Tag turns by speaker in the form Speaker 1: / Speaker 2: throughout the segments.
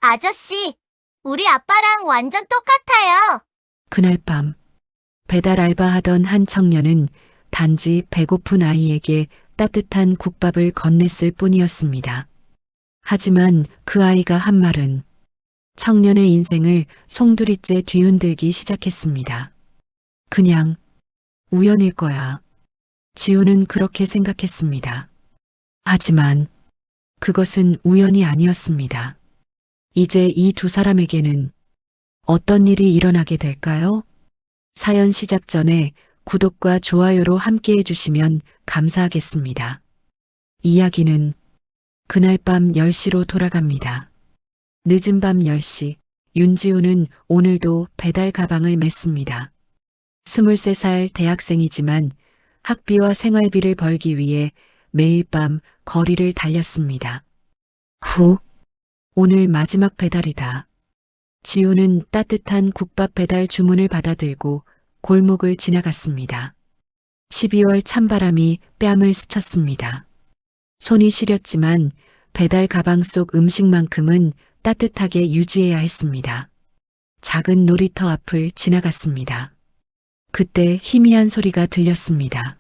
Speaker 1: 아저씨, 우리 아빠랑 완전 똑같아요.
Speaker 2: 그날 밤 배달 알바하던 한 청년은 단지 배고픈 아이에게 따뜻한 국밥을 건넸을 뿐이었습니다. 하지만 그 아이가 한 말은 청년의 인생을 송두리째 뒤흔들기 시작했습니다. 그냥 우연일 거야. 지우는 그렇게 생각했습니다. 하지만 그것은 우연이 아니었습니다. 이제 이 두 사람에게는 어떤 일이 일어나게 될까요? 사연 시작 전에 구독과 좋아요로 함께 해주시면 감사하겠습니다. 이야기는 그날 밤 10시로 돌아갑니다. 늦은 밤 10시, 윤지우는 오늘도 배달 가방을 맸습니다. 23살 대학생이지만 학비와 생활비를 벌기 위해 매일 밤 거리를 달렸습니다. 후, 오늘 마지막 배달이다. 지우는 따뜻한 국밥 배달 주문을 받아들고 골목을 지나갔습니다. 12월 찬바람이 뺨을 스쳤습니다. 손이 시렸지만 배달 가방 속 음식만큼은 따뜻하게 유지해야 했습니다. 작은 놀이터 앞을 지나갔습니다. 그때 희미한 소리가 들렸습니다.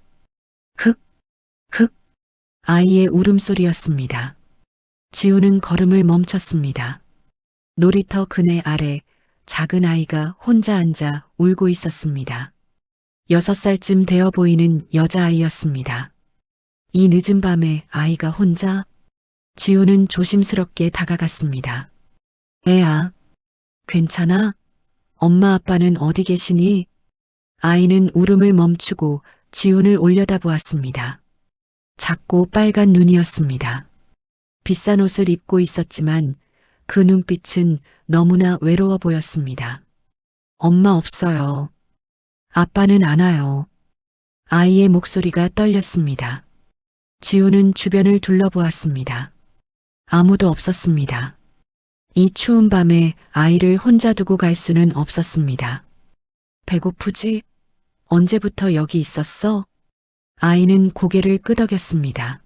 Speaker 2: 흑, 흑, 아이의 울음소리였습니다. 지우는 걸음을 멈췄습니다. 놀이터 그네 아래 작은 아이가 혼자 앉아 울고 있었습니다. 6살쯤 되어 보이는 여자아이였습니다. 이 늦은 밤에 아이가 혼자? 지우는 조심스럽게 다가갔습니다. 애야, 괜찮아? 엄마 아빠는 어디 계시니? 아이는 울음을 멈추고 지훈을 올려다보았습니다. 작고 빨간 눈이었습니다. 비싼 옷을 입고 있었지만 그 눈빛은 너무나 외로워 보였습니다. 엄마 없어요. 아빠는 안 와요. 아이의 목소리가 떨렸습니다. 지우는 주변을 둘러보았습니다. 아무도 없었습니다. 이 추운 밤에 아이를 혼자 두고 갈 수는 없었습니다. 배고프지? 언제부터 여기 있었어? 아이는 고개를 끄덕였습니다.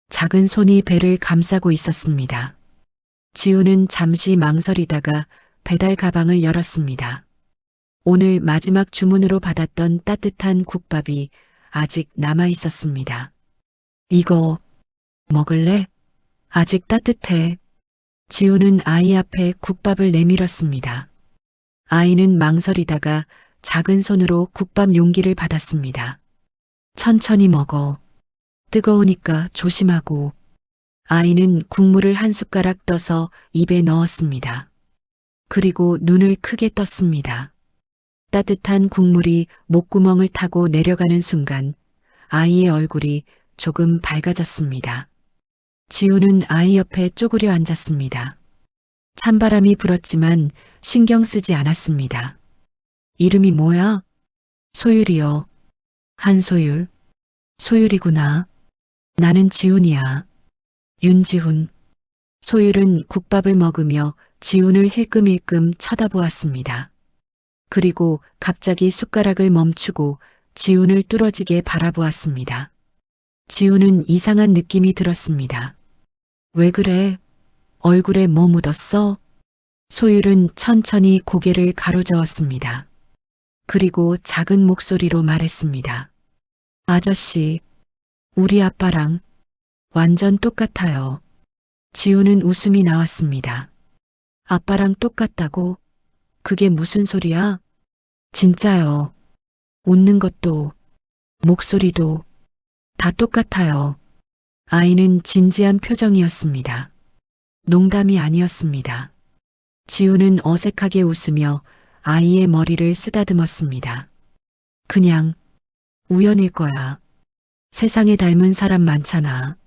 Speaker 2: 작은 손이 배를 감싸고 있었습니다. 지우는 잠시 망설이다가 배달 가방을 열었습니다. 오늘 마지막 주문으로 받았던 따뜻한 국밥이 아직 남아 있었습니다. 이거 먹을래? 아직 따뜻해. 지우는 아이 앞에 국밥을 내밀었습니다. 아이는 망설이다가 작은 손으로 국밥 용기를 받았습니다. 천천히 먹어. 뜨거우니까 조심하고. 아이는 국물을 한 숟가락 떠서 입에 넣었습니다. 그리고 눈을 크게 떴습니다. 따뜻한 국물이 목구멍을 타고 내려가는 순간 아이의 얼굴이 조금 밝아졌습니다. 지우는 아이 옆에 쪼그려 앉았습니다. 찬바람이 불었지만 신경 쓰지 않았습니다. 이름이 뭐야? 소율이요. 한소율. 소율이구나. 나는 지훈이야. 윤지훈. 소율은 국밥을 먹으며 지훈을 힐끔힐끔 쳐다보았습니다. 그리고 갑자기 숟가락을 멈추고 지훈을 뚫어지게 바라보았습니다. 지훈은 이상한 느낌이 들었습니다. 왜 그래? 얼굴에 뭐 묻었어? 소율은 천천히 고개를 가로저었습니다. 그리고 작은 목소리로 말했습니다. 아저씨, 우리 아빠랑 완전 똑같아요. 지우는 웃음이 나왔습니다. 아빠랑 똑같다고? 그게 무슨 소리야? 진짜요. 웃는 것도, 목소리도 다 똑같아요. 아이는 진지한 표정이었습니다. 농담이 아니었습니다. 지우는 어색하게 웃으며 아이의 머리를 쓰다듬었습니다. 그냥 우연일 거야. 세상에 닮은 사람 많잖아.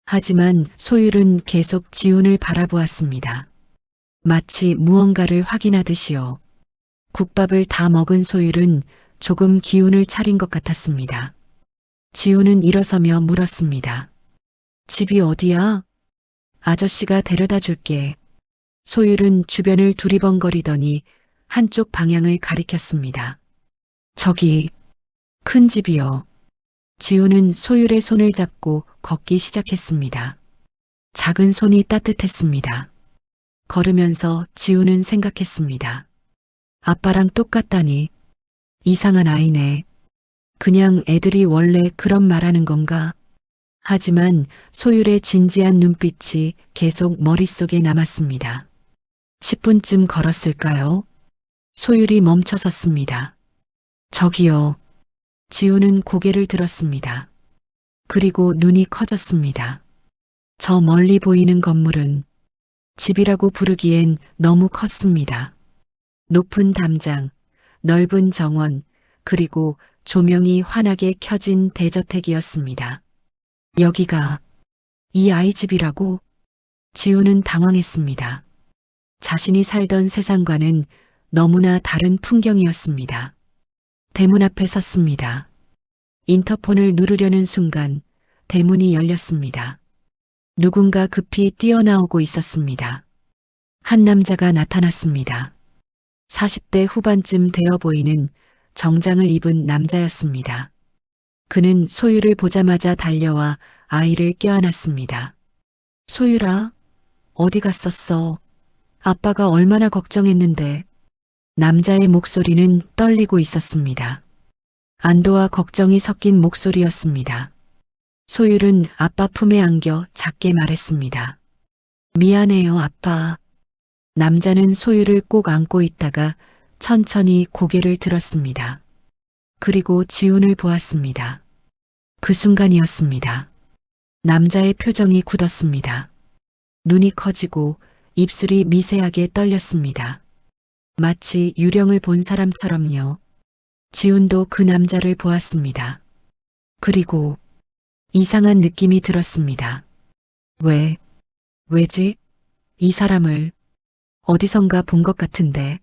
Speaker 2: 하지만 소율은 계속 지훈을 바라보았습니다. 마치 무언가를 확인하듯이요. 국밥을 다 먹은 소율은 조금 기운을 차린 것 같았습니다. 지훈은 일어서며 물었습니다. 집이 어디야? 아저씨가 데려다 줄게. 소율은 주변을 두리번거리더니 한쪽 방향을 가리켰습니다. 저기, 큰 집이요. 지우는 소율의 손을 잡고 걷기 시작했습니다. 작은 손이 따뜻했습니다. 걸으면서 지우는 생각했습니다. 아빠랑 똑같다니. 이상한 아이네. 그냥 애들이 원래 그런 말하는 건가? 하지만 소율의 진지한 눈빛이 계속 머릿속에 남았습니다. 10분쯤 걸었을까요? 소율이 멈춰섰습니다. 저기요. 지우는 고개를 들었습니다. 그리고 눈이 커졌습니다. 저 멀리 보이는 건물은 집이라고 부르기엔 너무 컸습니다. 높은 담장, 넓은 정원, 그리고 조명이 환하게 켜진 대저택이었습니다. 여기가 이 아이 집이라고? 지우는 당황했습니다. 자신이 살던 세상과는 너무나 다른 풍경이었습니다. 대문 앞에 섰습니다. 인터폰을 누르려는 순간 대문이 열렸습니다. 누군가 급히 뛰어나오고 있었습니다. 한 남자가 나타났습니다. 40대 후반쯤 되어 보이는 정장을 입은 남자였습니다. 그는 소율을 보자마자 달려와 아이를 껴안았습니다. 소율아, 어디 갔었어? 아빠가 얼마나 걱정했는데. 남자의 목소리는 떨리고 있었습니다. 안도와 걱정이 섞인 목소리였습니다. 소율은 아빠 품에 안겨 작게 말했습니다. 미안해요, 아빠. 남자는 소율을 꼭 안고 있다가 천천히 고개를 들었습니다. 그리고 지훈을 보았습니다. 그 순간이었습니다. 남자의 표정이 굳었습니다. 눈이 커지고 입술이 미세하게 떨렸습니다. 마치 유령을 본 사람처럼요. 지훈도 그 남자를 보았습니다. 그리고 이상한 느낌이 들었습니다. 왜지? 이 사람을 어디선가 본 것 같은데.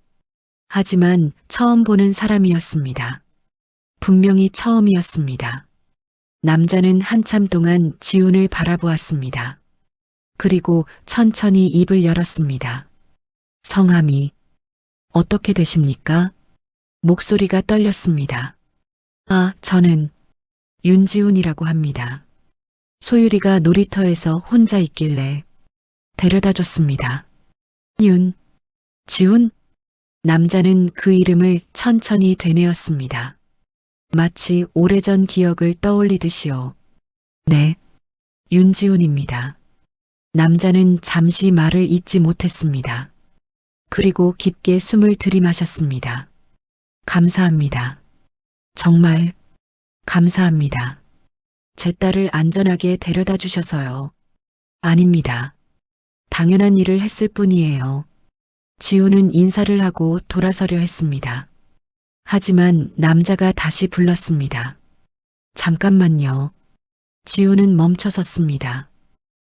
Speaker 2: 하지만 처음 보는 사람이었습니다. 분명히 처음이었습니다. 남자는 한참 동안 지훈을 바라보았습니다. 그리고 천천히 입을 열었습니다. 성함이 어떻게 되십니까? 목소리가 떨렸습니다. 저는 윤지훈이라고 합니다. 소율이가 놀이터에서 혼자 있길래 데려다 줬습니다. 지훈? 남자는 그 이름을 천천히 되뇌었습니다. 마치 오래전 기억을 떠올리듯이요. 네, 윤지훈입니다. 남자는 잠시 말을 잇지 못했습니다. 그리고 깊게 숨을 들이마셨습니다. 감사합니다. 정말 감사합니다. 제 딸을 안전하게 데려다 주셔서요. 아닙니다. 당연한 일을 했을 뿐이에요. 지훈은 인사를 하고 돌아서려 했습니다. 하지만 남자가 다시 불렀습니다. 잠깐만요. 지훈은 멈춰섰습니다.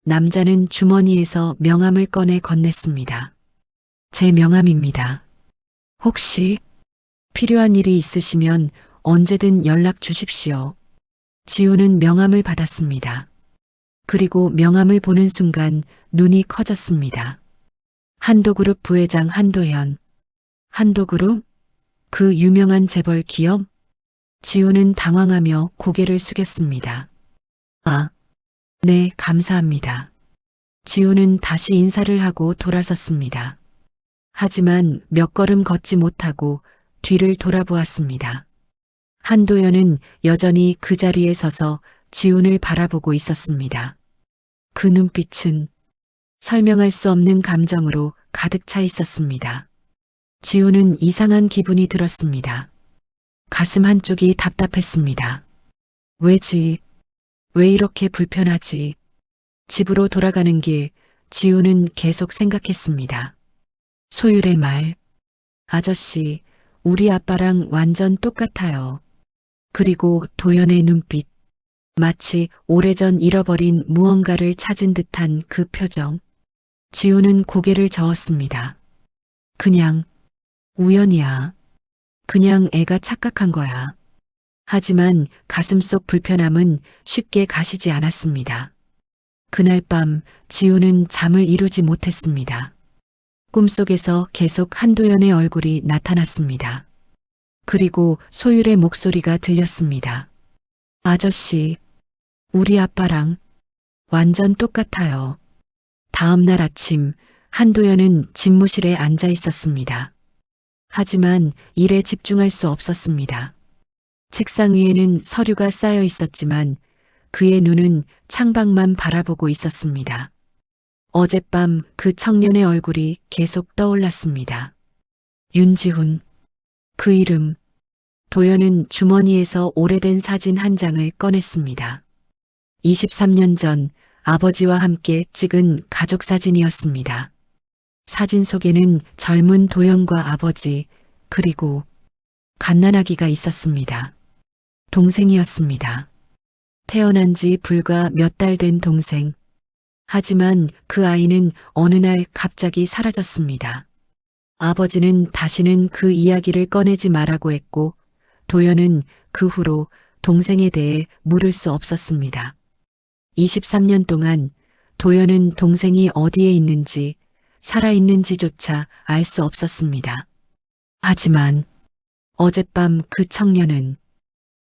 Speaker 2: 남자는 주머니에서 명함을 꺼내 건넸습니다. 제 명함입니다. 혹시 필요한 일이 있으시면 언제든 연락 주십시오. 지훈은 명함을 받았습니다. 그리고 명함을 보는 순간 눈이 커졌습니다. 한도그룹 부회장 한도현. 한도그룹? 그 유명한 재벌 기업? 지훈은 당황하며 고개를 숙였습니다. 네, 감사합니다. 지훈은 다시 인사를 하고 돌아섰습니다. 하지만 몇 걸음 걷지 못하고 뒤를 돌아보았습니다. 한도현은 여전히 그 자리에 서서 지훈을 바라보고 있었습니다. 그 눈빛은 설명할 수 없는 감정으로 가득 차 있었습니다. 지훈은 이상한 기분이 들었습니다. 가슴 한쪽이 답답했습니다. 왜 이렇게 불편하지? 집으로 돌아가는 길, 지훈은 계속 생각했습니다. 소율의 말. 아저씨, 우리 아빠랑 완전 똑같아요. 그리고 도연의 눈빛. 마치 오래전 잃어버린 무언가를 찾은 듯한 그 표정. 지훈은 고개를 저었습니다. 그냥 우연이야. 그냥 애가 착각한 거야. 하지만 가슴속 불편함은 쉽게 가시지 않았습니다. 그날 밤 지훈은 잠을 이루지 못했습니다. 꿈속에서 계속 한도연의 얼굴이 나타났습니다. 그리고 소율의 목소리가 들렸습니다. 아저씨, 우리 아빠랑 완전 똑같아요. 다음 날 아침 한도연은 집무실에 앉아 있었습니다. 하지만 일에 집중할 수 없었습니다. 책상 위에는 서류가 쌓여 있었지만 그의 눈은 창밖만 바라보고 있었습니다. 어젯밤 그 청년의 얼굴이 계속 떠올랐습니다. 윤지훈. 그 이름. 도연은 주머니에서 오래된 사진 한 장을 꺼냈습니다. 23년 전 아버지와 함께 찍은 가족 사진이었습니다. 사진 속에는 젊은 도연과 아버지, 그리고 갓난아기가 있었습니다. 동생이었습니다. 태어난 지 불과 몇 달 된 동생. 하지만 그 아이는 어느 날 갑자기 사라졌습니다. 아버지는 다시는 그 이야기를 꺼내지 말라고 했고, 도연은 그 후로 동생에 대해 물을 수 없었습니다. 23년 동안 도연은 동생이 어디에 있는지, 살아있는지조차 알 수 없었습니다. 하지만 어젯밤 그 청년은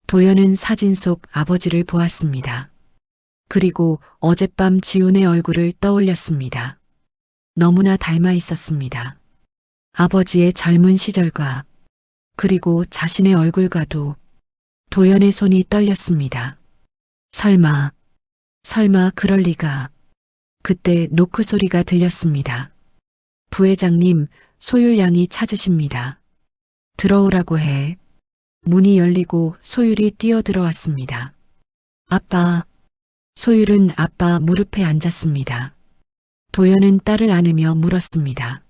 Speaker 2: 도연은 사진 속 아버지를 보았습니다. 그리고 어젯밤 지훈의 얼굴을 떠올렸습니다. 너무나 닮아 있었습니다. 아버지의 젊은 시절과 그리고 자신의 얼굴과도. 도연의 손이 떨렸습니다. 설마 그럴 리가. 그때 노크 소리가 들렸습니다. 부회장님, 소율 양이 찾으십니다. 들어오라고 해. 문이 열리고 소율이 뛰어들어왔습니다. 아빠. 소율은 아빠 무릎에 앉았습니다. 도연은 딸을 안으며 물었습니다.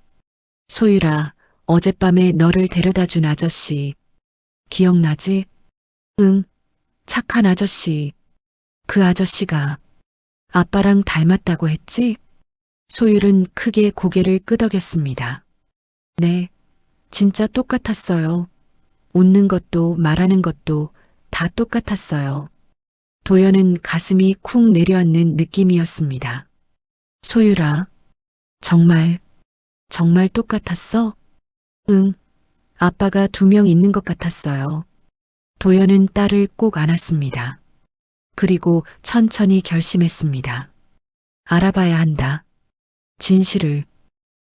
Speaker 2: 소율아, 어젯밤에 너를 데려다 준 아저씨. 기억나지? 응, 착한 아저씨. 그 아저씨가 아빠랑 닮았다고 했지? 소율은 크게 고개를 끄덕였습니다. 네, 진짜 똑같았어요. 웃는 것도 말하는 것도 다 똑같았어요. 도연은 가슴이 쿵 내려앉는 느낌이었습니다. 소율아, 정말 똑같았어? 응, 아빠가 2명 있는 것 같았어요. 도연은 딸을 꼭 안았습니다. 그리고 천천히 결심했습니다. 알아봐야 한다. 진실을.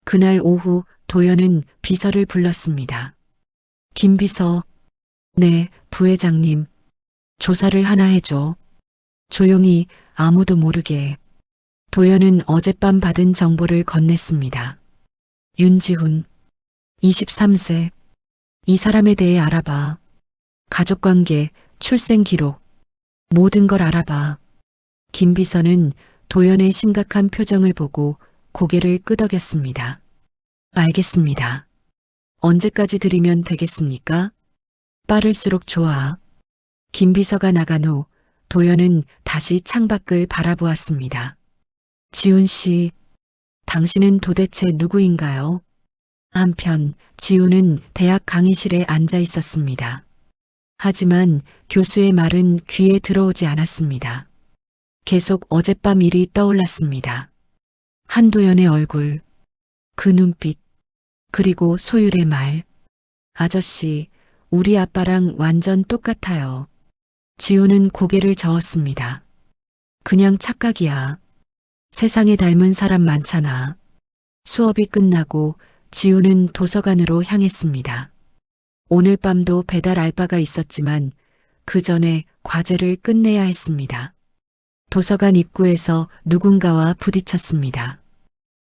Speaker 2: 그날 오후 도연은 비서를 불렀습니다. 김 비서. 네, 부회장님. 조사를 하나 해줘. 조용히 아무도 모르게. 도연은 어젯밤 받은 정보를 건넸습니다. 윤지훈. 23세. 이 사람에 대해 알아봐. 가족관계, 출생 기록. 모든 걸 알아봐. 김 비서는 도연의 심각한 표정을 보고 고개를 끄덕였습니다. 알겠습니다. 언제까지 드리면 되겠습니까? 빠를수록 좋아. 김 비서가 나간 후 도연은 다시 창밖을 바라보았습니다. 지훈 씨, 당신은 도대체 누구인가요? 한편 지훈은 대학 강의실에 앉아 있었습니다. 하지만 교수의 말은 귀에 들어오지 않았습니다. 계속 어젯밤 일이 떠올랐습니다. 한도연의 얼굴, 그 눈빛, 그리고 소율의 말. 아저씨, 우리 아빠랑 완전 똑같아요. 지훈은 고개를 저었습니다. 그냥 착각이야. 세상에 닮은 사람 많잖아. 수업이 끝나고 지훈은 도서관으로 향했습니다. 오늘 밤도 배달 알바가 있었지만 그 전에 과제를 끝내야 했습니다. 도서관 입구에서 누군가와 부딪혔습니다.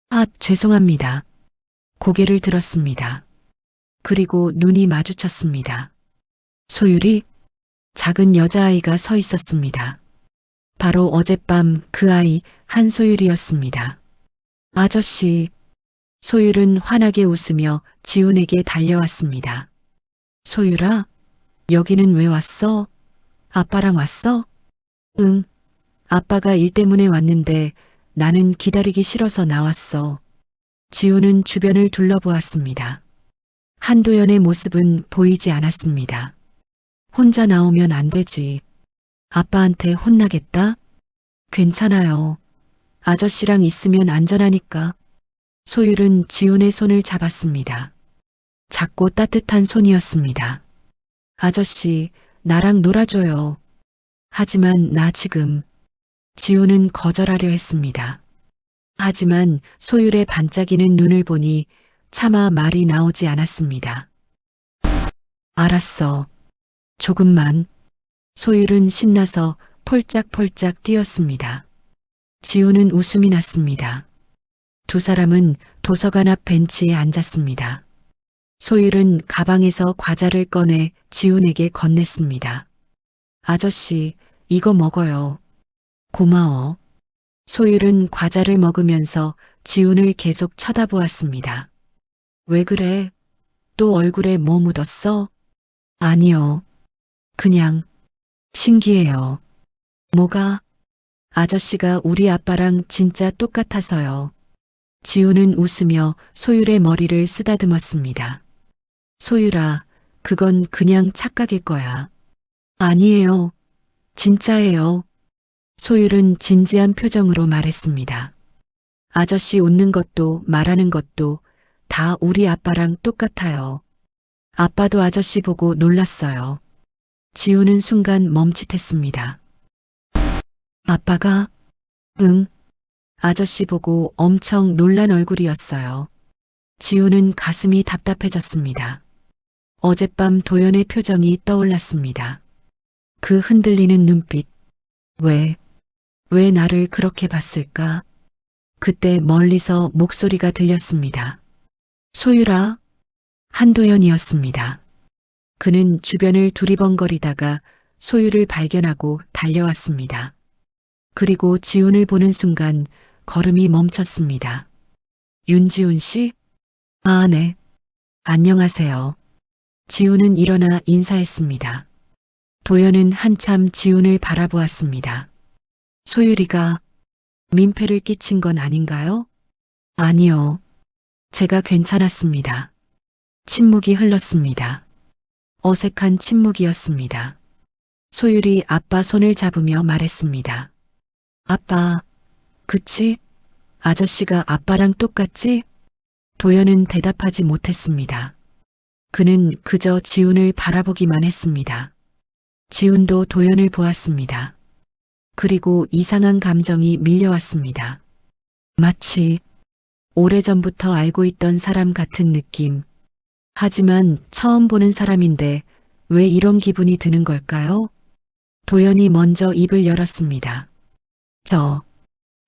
Speaker 2: 아, 죄송합니다. 고개를 들었습니다. 그리고 눈이 마주쳤습니다. 소율이? 작은 여자아이가 서 있었습니다. 바로 어젯밤 그 아이 한소율이었습니다. 아저씨. 소율은 환하게 웃으며 지훈에게 달려왔습니다. 소율아, 여기는 왜 왔어? 아빠랑 왔어? 응, 아빠가 일 때문에 왔는데 나는 기다리기 싫어서 나왔어. 지훈은 주변을 둘러보았습니다. 한도연의 모습은 보이지 않았습니다. 혼자 나오면 안 되지. 아빠한테 혼나겠다? 괜찮아요. 아저씨랑 있으면 안전하니까. 소율은 지훈의 손을 잡았습니다. 작고 따뜻한 손이었습니다. 아저씨, 나랑 놀아줘요. 하지만 나 지금. 지훈은 거절하려 했습니다. 하지만 소율의 반짝이는 눈을 보니 차마 말이 나오지 않았습니다. 알았어. 조금만. 소율은 신나서 폴짝폴짝 뛰었습니다. 지우는 웃음이 났습니다. 두 사람은 도서관 앞 벤치에 앉았습니다. 소율은 가방에서 과자를 꺼내 지훈에게 건넸습니다. 아저씨, 이거 먹어요. 고마워. 소율은 과자를 먹으면서 지훈을 계속 쳐다보았습니다. 왜 그래? 또 얼굴에 뭐 묻었어? 아니요. 그냥 신기해요. 뭐가? 아저씨가 우리 아빠랑 진짜 똑같아서요. 지훈은 웃으며 소율의 머리를 쓰다듬었습니다. 소율아, 그건 그냥 착각일 거야. 아니에요. 진짜예요. 소율은 진지한 표정으로 말했습니다. 아저씨 웃는 것도 말하는 것도 다 우리 아빠랑 똑같아요. 아빠도 아저씨 보고 놀랐어요. 지우는 순간 멈칫했습니다. 아빠가? 응. 아저씨 보고 엄청 놀란 얼굴이었어요. 지우는 가슴이 답답해졌습니다. 어젯밤 도연의 표정이 떠올랐습니다. 그 흔들리는 눈빛. 왜 나를 그렇게 봤을까? 그때 멀리서 목소리가 들렸습니다. 소율아? 한도연이었습니다. 그는 주변을 두리번거리다가 소율을 발견하고 달려왔습니다. 그리고 지훈을 보는 순간 걸음이 멈췄습니다. 윤지훈 씨? 아, 네. 안녕하세요. 지훈은 일어나 인사했습니다. 도연은 한참 지훈을 바라보았습니다. 소율이가 민폐를 끼친 건 아닌가요? 아니요. 제가 괜찮았습니다. 침묵이 흘렀습니다. 어색한 침묵이었습니다. 소율이 아빠 손을 잡으며 말했습니다. 아빠, 그치? 아저씨가 아빠랑 똑같지? 도연은 대답하지 못했습니다. 그는 그저 지훈을 바라보기만 했습니다. 지훈도 도연을 보았습니다. 그리고 이상한 감정이 밀려왔습니다. 마치 오래전부터 알고 있던 사람 같은 느낌. 하지만 처음 보는 사람인데 왜 이런 기분이 드는 걸까요? 도연이 먼저 입을 열었습니다.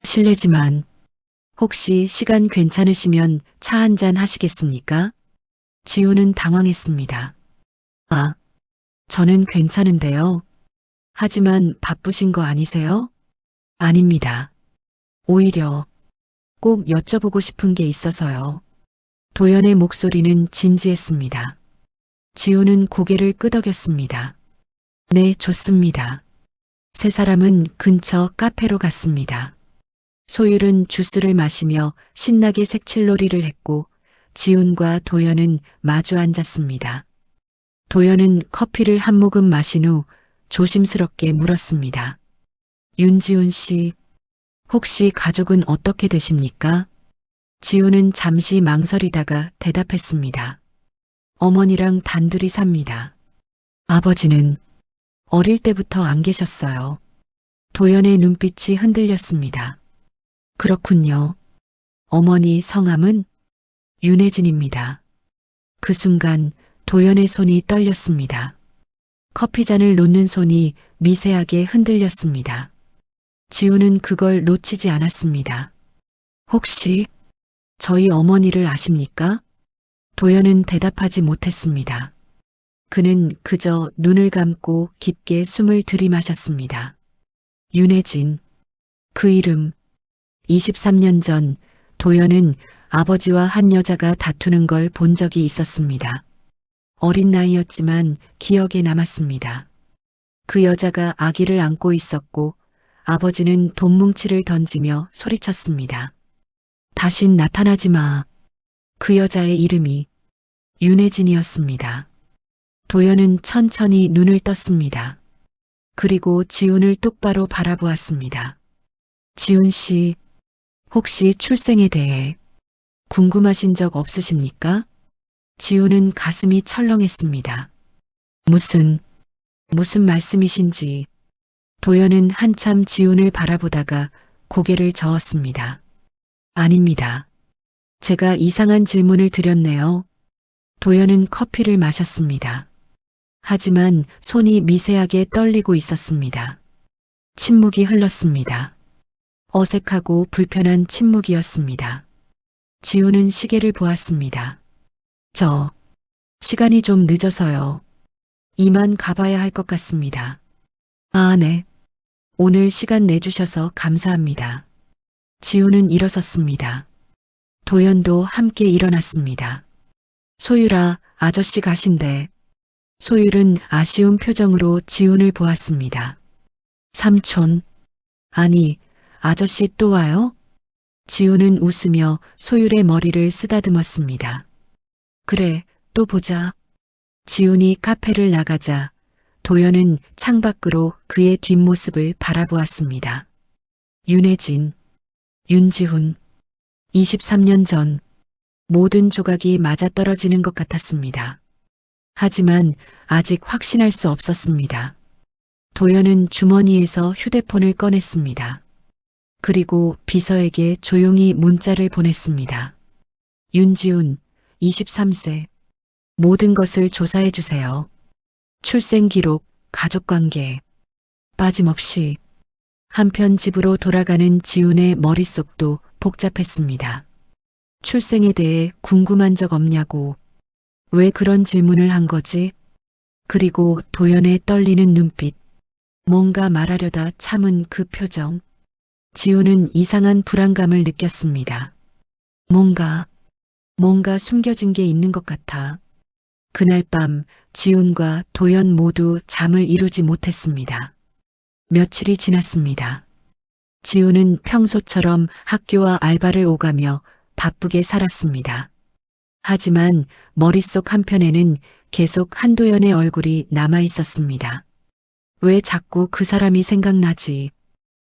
Speaker 2: 실례지만 혹시 시간 괜찮으시면 차 한잔 하시겠습니까? 지우는 당황했습니다. 아, 저는 괜찮은데요. 하지만 바쁘신 거 아니세요? 아닙니다. 오히려 꼭 여쭤보고 싶은 게 있어서요. 도연의 목소리는 진지했습니다. 지우는 고개를 끄덕였습니다. 네, 좋습니다. 세 사람은 근처 카페로 갔습니다. 소율은 주스를 마시며 신나게 색칠놀이를 했고 지훈과 도연은 마주 앉았습니다. 도연은 커피를 한 모금 마신 후 조심스럽게 물었습니다. 윤지훈 씨, 혹시 가족은 어떻게 되십니까? 지훈은 잠시 망설이다가 대답했습니다. 어머니랑 단둘이 삽니다. 아버지는 어릴 때부터 안 계셨어요. 도연의 눈빛이 흔들렸습니다. 그렇군요. 어머니 성함은 윤혜진입니다. 그 순간 도연의 손이 떨렸습니다. 커피잔을 놓는 손이 미세하게 흔들렸습니다. 지우는 그걸 놓치지 않았습니다. 혹시 저희 어머니를 아십니까? 도연은 대답하지 못했습니다. 그는 그저 눈을 감고 깊게 숨을 들이마셨습니다. 윤혜진. 그 이름. 23년 전 도연은 아버지와 한 여자가 다투는 걸 본 적이 있었습니다. 어린 나이였지만 기억에 남았습니다. 그 여자가 아기를 안고 있었고 아버지는 돈뭉치를 던지며 소리쳤습니다. 다신 나타나지 마. 그 여자의 이름이 윤혜진이었습니다. 도연은 천천히 눈을 떴습니다. 그리고 지훈을 똑바로 바라보았습니다. 지훈 씨, 혹시 출생에 대해 궁금하신 적 없으십니까? 지훈은 가슴이 철렁했습니다. 무슨 말씀이신지. 도연은 한참 지훈을 바라보다가 고개를 저었습니다. 아닙니다. 제가 이상한 질문을 드렸네요. 도연은 커피를 마셨습니다. 하지만 손이 미세하게 떨리고 있었습니다. 침묵이 흘렀습니다. 어색하고 불편한 침묵이었습니다. 지우는 시계를 보았습니다. 시간이 좀 늦어서요. 이만 가봐야 할 것 같습니다. 아, 네. 오늘 시간 내주셔서 감사합니다. 지우는 일어섰습니다. 도연도 함께 일어났습니다. 소율아, 아저씨 가신대. 소율은 아쉬운 표정으로 지훈을 보았습니다. 삼촌. 아니, 아저씨 또 와요? 지훈은 웃으며 소율의 머리를 쓰다듬었습니다. 그래, 또 보자. 지훈이 카페를 나가자 도연은 창밖으로 그의 뒷모습을 바라보았습니다. 윤혜진, 윤지훈, 23년 전 모든 조각이 맞아떨어지는 것 같았습니다. 하지만 아직 확신할 수 없었습니다. 도연은 주머니에서 휴대폰을 꺼냈습니다. 그리고 비서에게 조용히 문자를 보냈습니다. 윤지훈, 23세. 모든 것을 조사해 주세요. 출생 기록, 가족관계. 빠짐없이. 한편 집으로 돌아가는 지훈의 머릿속도 복잡했습니다. 출생에 대해 궁금한 적 없냐고. 왜 그런 질문을 한 거지? 그리고 도연의 떨리는 눈빛. 뭔가 말하려다 참은 그 표정. 지훈은 이상한 불안감을 느꼈습니다. 뭔가 숨겨진 게 있는 것 같아. 그날 밤 지훈과 도연 모두 잠을 이루지 못했습니다. 며칠이 지났습니다. 지훈은 평소처럼 학교와 알바를 오가며 바쁘게 살았습니다. 하지만 머릿속 한편에는 계속 한도연의 얼굴이 남아 있었습니다. 왜 자꾸 그 사람이 생각나지?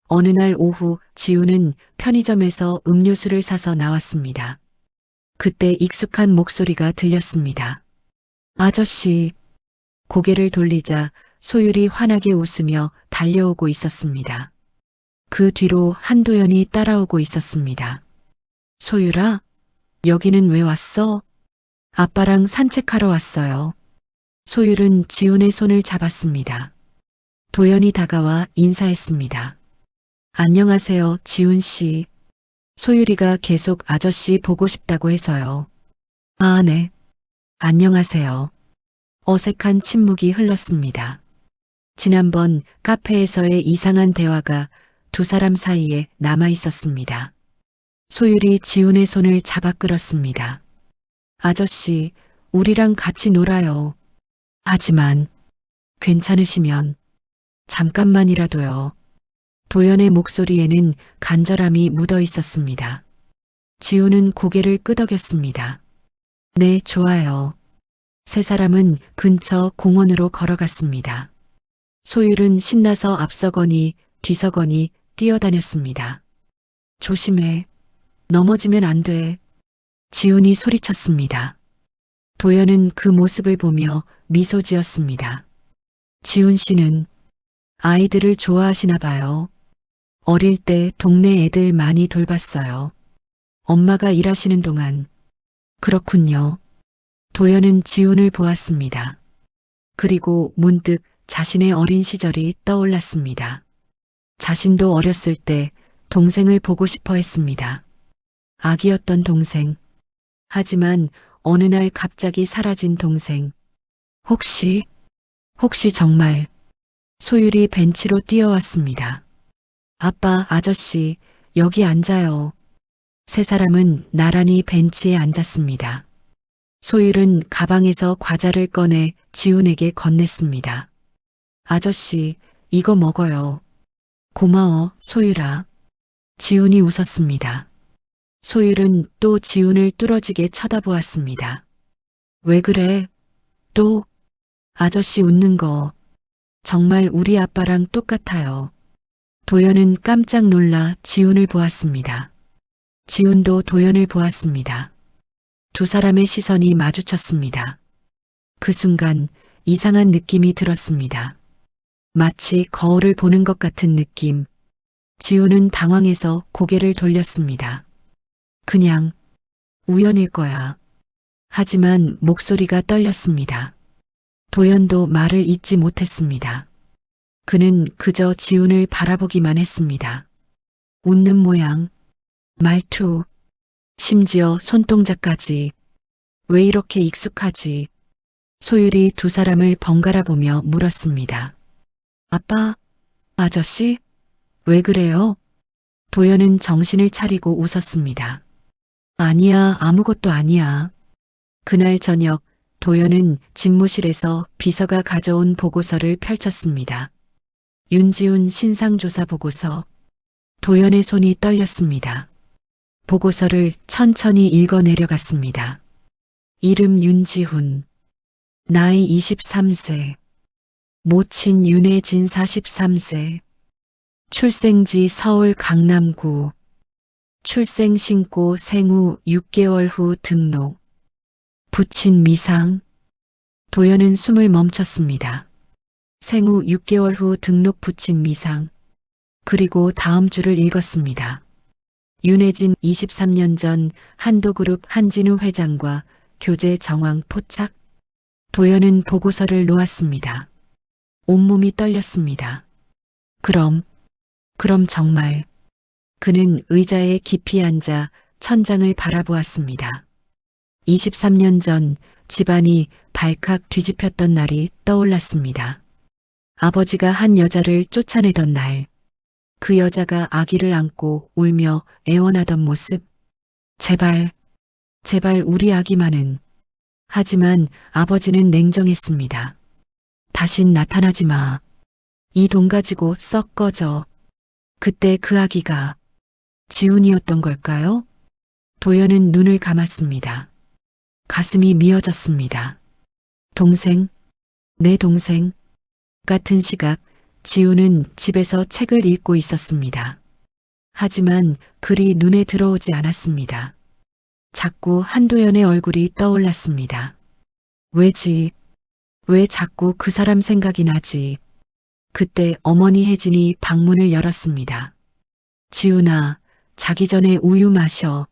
Speaker 2: 어느 날 오후 지훈은 편의점에서 음료수를 사서 나왔습니다. 그때 익숙한 목소리가 들렸습니다. 아저씨. 고개를 돌리자 소율이 환하게 웃으며 달려오고 있었습니다. 그 뒤로 한도연이 따라오고 있었습니다. 소율아, 여기는 왜 왔어? 아빠랑 산책하러 왔어요. 소율은 지훈의 손을 잡았습니다. 도연이 다가와 인사했습니다. 안녕하세요, 지훈 씨. 소율이가 계속 아저씨 보고 싶다고 해서요. 아, 네. 안녕하세요. 어색한 침묵이 흘렀습니다. 지난번 카페에서의 이상한 대화가 두 사람 사이에 남아 있었습니다. 소율이 지훈의 손을 잡아 끌었습니다. 아저씨, 우리랑 같이 놀아요. 하지만 괜찮으시면 잠깐만이라도요. 도연의 목소리에는 간절함이 묻어 있었습니다. 지훈은 고개를 끄덕였습니다. 네, 좋아요. 세 사람은 근처 공원으로 걸어갔습니다. 소율은 신나서 앞서거니 뒤서거니 뛰어다녔습니다. 조심해. 넘어지면 안 돼. 지훈이 소리쳤습니다. 도연은 그 모습을 보며 미소 지었습니다. 지훈 씨는 아이들을 좋아하시나 봐요. 어릴 때 동네 애들 많이 돌봤어요. 엄마가 일하시는 동안. 그렇군요. 도연은 지훈을 보았습니다. 그리고 문득 자신의 어린 시절이 떠올랐습니다. 자신도 어렸을 때 동생을 보고 싶어 했습니다. 아기였던 동생. 하지만 어느 날 갑자기 사라진 동생. 혹시 정말. 소율이 벤치로 뛰어왔습니다. 아빠, 아저씨, 여기 앉아요. 세 사람은 나란히 벤치에 앉았습니다. 소율은 가방에서 과자를 꺼내 지훈에게 건넸습니다. 아저씨, 이거 먹어요. 고마워, 소율아. 지훈이 웃었습니다. 소율은 또 지훈을 뚫어지게 쳐다보았습니다. 왜 그래? 또? 아저씨 웃는 거 정말 우리 아빠랑 똑같아요. 도연은 깜짝 놀라 지훈을 보았습니다. 지훈도 도연을 보았습니다. 두 사람의 시선이 마주쳤습니다. 그 순간 이상한 느낌이 들었습니다. 마치 거울을 보는 것 같은 느낌. 지훈은 당황해서 고개를 돌렸습니다. 그냥 우연일 거야. 하지만 목소리가 떨렸습니다. 도연도 말을 잇지 못했습니다. 그는 그저 지훈을 바라보기만 했습니다. 웃는 모양, 말투, 심지어 손동작까지 왜 이렇게 익숙하지? 소율이 두 사람을 번갈아 보며 물었습니다. 아빠, 아저씨, 왜 그래요? 도연은 정신을 차리고 웃었습니다. 아니야, 아무것도 아니야. 그날 저녁 도연은 집무실에서 비서가 가져온 보고서를 펼쳤습니다. 윤지훈 신상조사 보고서. 도연의 손이 떨렸습니다. 보고서를 천천히 읽어 내려갔습니다. 이름 윤지훈. 나이 23세. 모친 윤혜진 43세. 출생지 서울 강남구. 출생 신고 생후 6개월 후 등록. 부친 미상. 도연은 숨을 멈췄습니다. 생후 6개월 후 등록 부친 미상. 그리고 다음 줄을 읽었습니다. 윤혜진 23년 전 한도그룹 한진우 회장과 교제 정황 포착. 도연은 보고서를 놓았습니다. 온몸이 떨렸습니다. 그럼 정말. 그는 의자에 깊이 앉아 천장을 바라보았습니다. 23년 전 집안이 발칵 뒤집혔던 날이 떠올랐습니다. 아버지가 한 여자를 쫓아내던 날, 그 여자가 아기를 안고 울며 애원하던 모습. 제발 우리 아기만은. 하지만 아버지는 냉정했습니다. 다신 나타나지 마. 이 돈 가지고 썩 꺼져. 그때 그 아기가 지훈이었던 걸까요? 도연은 눈을 감았습니다. 가슴이 미어졌습니다. 동생, 내 동생. 같은 시각 지훈은 집에서 책을 읽고 있었습니다. 하지만 글이 눈에 들어오지 않았습니다. 자꾸 한도연의 얼굴이 떠올랐습니다. 왜지? 왜 자꾸 그 사람 생각이 나지? 그때 어머니 혜진이 방문을 열었습니다. 지훈아, 자기 전에 우유 마셔.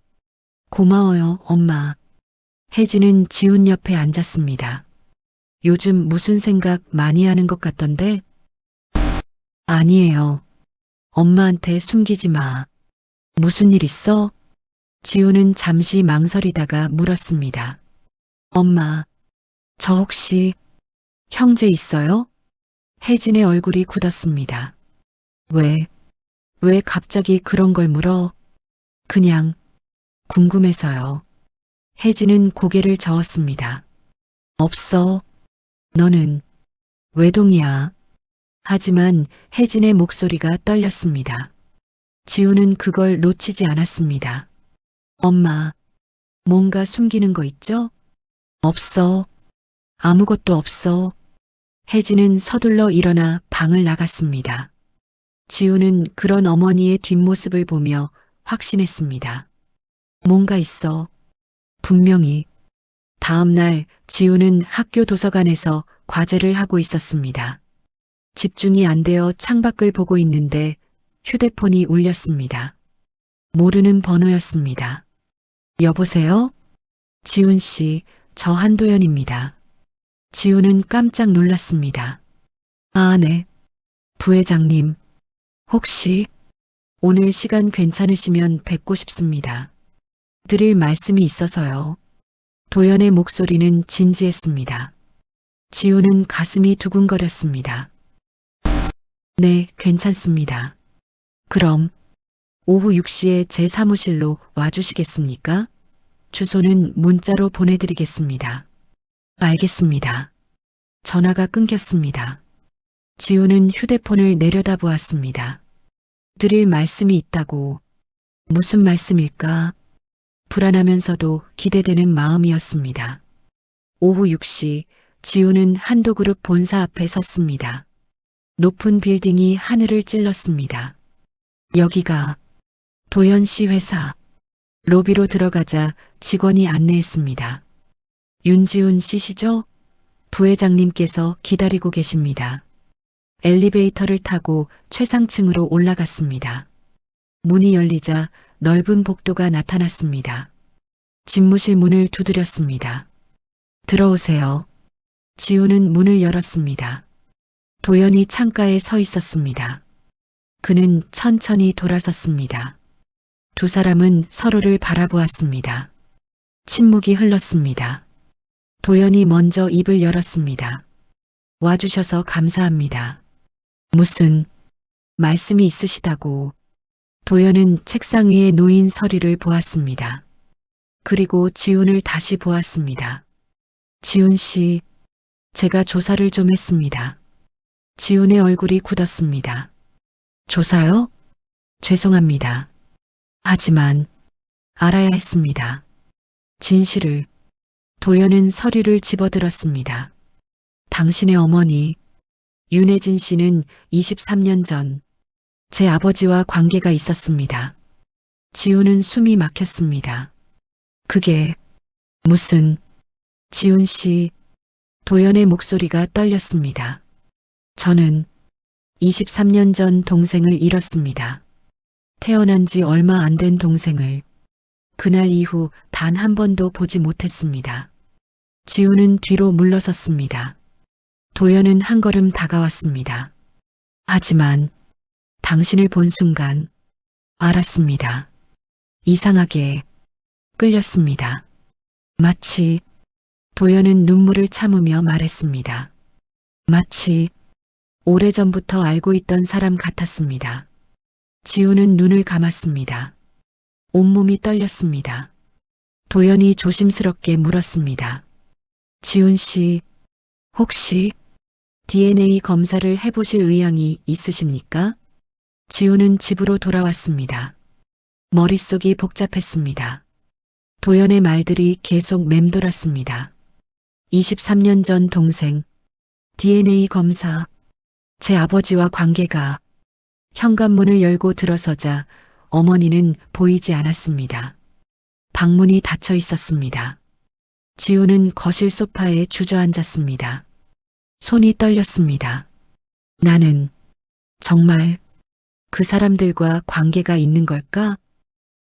Speaker 2: 고마워요, 엄마. 혜진은 지훈 옆에 앉았습니다. 요즘 무슨 생각 많이 하는 것 같던데? 아니에요. 엄마한테 숨기지 마. 무슨 일 있어? 지훈은 잠시 망설이다가 물었습니다. 엄마, 저 혹시 형제 있어요? 혜진의 얼굴이 굳었습니다. 왜 갑자기 그런 걸 물어? 그냥 궁금해서요. 혜진은 고개를 저었습니다. 없어. 너는 외동이야. 하지만 혜진의 목소리가 떨렸습니다. 지훈은 그걸 놓치지 않았습니다. 엄마, 뭔가 숨기는 거 있죠? 없어. 아무것도 없어. 혜진은 서둘러 일어나 방을 나갔습니다. 지훈은 그런 어머니의 뒷모습을 보며 확신했습니다. 뭔가 있어. 분명히. 다음 날 지훈은 학교 도서관에서 과제를 하고 있었습니다. 집중이 안 되어 창밖을 보고 있는데 휴대폰이 울렸습니다. 모르는 번호였습니다. 여보세요? 지훈 씨, 저 한도연입니다. 지훈은 깜짝 놀랐습니다. 아, 네. 부회장님, 혹시 오늘 시간 괜찮으시면 뵙고 싶습니다. 드릴 말씀이 있어서요. 도연의 목소리는 진지했습니다. 지훈은 가슴이 두근거렸습니다. 네, 괜찮습니다. 그럼 오후 6시에 제 사무실로 와주시겠습니까? 주소는 문자로 보내드리겠습니다. 알겠습니다. 전화가 끊겼습니다. 지훈은 휴대폰을 내려다보았습니다. 드릴 말씀이 있다고. 무슨 말씀일까? 불안하면서도 기대되는 마음이었습니다. 오후 6시 지훈은 한도그룹 본사 앞에 섰습니다. 높은 빌딩이 하늘을 찔렀습니다. 여기가 도연 씨 회사. 로비로 들어가자 직원이 안내했습니다. 윤지훈 씨시죠? 부회장님께서 기다리고 계십니다. 엘리베이터를 타고 최상층으로 올라갔습니다. 문이 열리자 넓은 복도가 나타났습니다. 집무실 문을 두드렸습니다. 들어오세요. 지우는 문을 열었습니다. 도연이 창가에 서 있었습니다. 그는 천천히 돌아섰습니다. 두 사람은 서로를 바라보았습니다. 침묵이 흘렀습니다. 도연이 먼저 입을 열었습니다. 와주셔서 감사합니다. 무슨 말씀이 있으시다고. 도연은 책상 위에 놓인 서류를 보았습니다. 그리고 지훈을 다시 보았습니다. 지훈 씨, 제가 조사를 좀 했습니다. 지훈의 얼굴이 굳었습니다. 조사요? 죄송합니다. 하지만 알아야 했습니다. 진실을. 도연은 서류를 집어들었습니다. 당신의 어머니 윤혜진 씨는 23년 전 제 아버지와 관계가 있었습니다. 지훈은 숨이 막혔습니다. 그게 무슨... 지훈 씨, 도연의 목소리가 떨렸습니다. 저는 23년 전 동생을 잃었습니다. 태어난 지 얼마 안 된 동생을 그날 이후 단 한 번도 보지 못했습니다. 지훈은 뒤로 물러섰습니다. 도연은 한 걸음 다가왔습니다. 하지만 당신을 본 순간 알았습니다. 이상하게 끌렸습니다. 마치... 도연은 눈물을 참으며 말했습니다. 마치 오래전부터 알고 있던 사람 같았습니다. 지훈은 눈을 감았습니다. 온몸이 떨렸습니다. 도연이 조심스럽게 물었습니다. 지훈 씨, 혹시 DNA 검사를 해보실 의향이 있으십니까? 지훈은 집으로 돌아왔습니다. 머릿속이 복잡했습니다. 도연의 말들이 계속 맴돌았습니다. 23년 전 동생, DNA 검사, 제 아버지와 관계가... 현관문을 열고 들어서자 어머니는 보이지 않았습니다. 방문이 닫혀 있었습니다. 지우는 거실 소파에 주저앉았습니다. 손이 떨렸습니다. 나는 정말 그 사람들과 관계가 있는 걸까?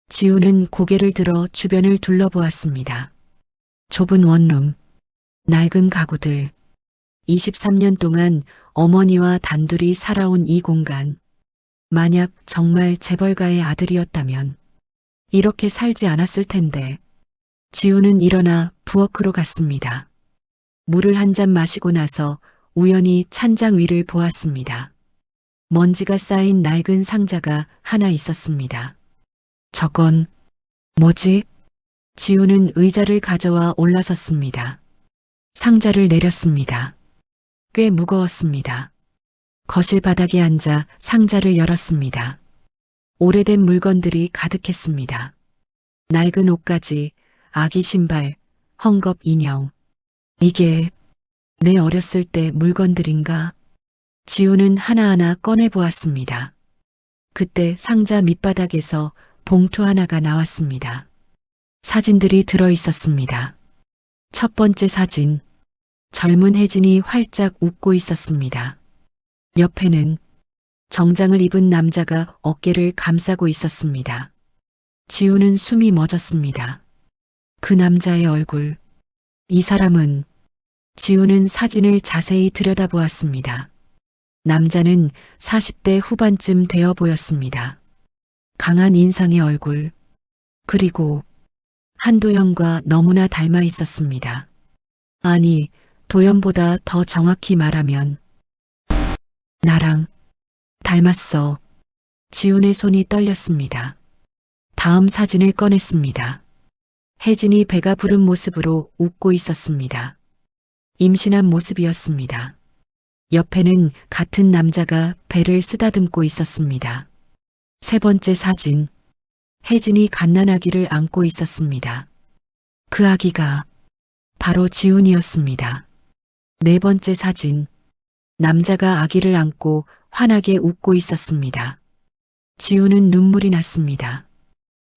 Speaker 2: 지우는 고개를 들어 주변을 둘러보았습니다. 좁은 원룸, 낡은 가구들, 23년 동안 어머니와 단둘이 살아온 이 공간. 만약 정말 재벌가의 아들이었다면 이렇게 살지 않았을 텐데. 지우는 일어나 부엌으로 갔습니다. 물을 한 잔 마시고 나서 우연히 찬장 위를 보았습니다. 먼지가 쌓인 낡은 상자가 하나 있었습니다. 저건 뭐지? 지우는 의자를 가져와 올라섰습니다. 상자를 내렸습니다. 꽤 무거웠습니다. 거실 바닥에 앉아 상자를 열었습니다. 오래된 물건들이 가득했습니다. 낡은 옷가지, 아기 신발, 헝겊 인형. 이게 내 어렸을 때 물건들인가? 지우는 하나하나 꺼내보았습니다. 그때 상자 밑바닥에서 봉투 하나가 나왔습니다. 사진들이 들어있었습니다. 첫 번째 사진, 젊은 혜진이 활짝 웃고 있었습니다. 옆에는 정장을 입은 남자가 어깨를 감싸고 있었습니다. 지우는 숨이 멎었습니다. 그 남자의 얼굴, 이 사람은... 지우는 사진을 자세히 들여다보았습니다. 남자는 40대 후반쯤 되어 보였습니다. 강한 인상의 얼굴, 그리고 한도연과 너무나 닮아 있었습니다. 아니, 도연보다 더 정확히 말하면 나랑 닮았어. 지훈의 손이 떨렸습니다. 다음 사진을 꺼냈습니다. 혜진이 배가 부른 모습으로 웃고 있었습니다. 임신한 모습이었습니다. 옆에는 같은 남자가 배를 쓰다듬고 있었습니다. 세 번째 사진, 혜진이 갓난아기를 안고 있었습니다. 그 아기가 바로 지훈이었습니다. 네 번째 사진, 남자가 아기를 안고 환하게 웃고 있었습니다. 지훈은 눈물이 났습니다.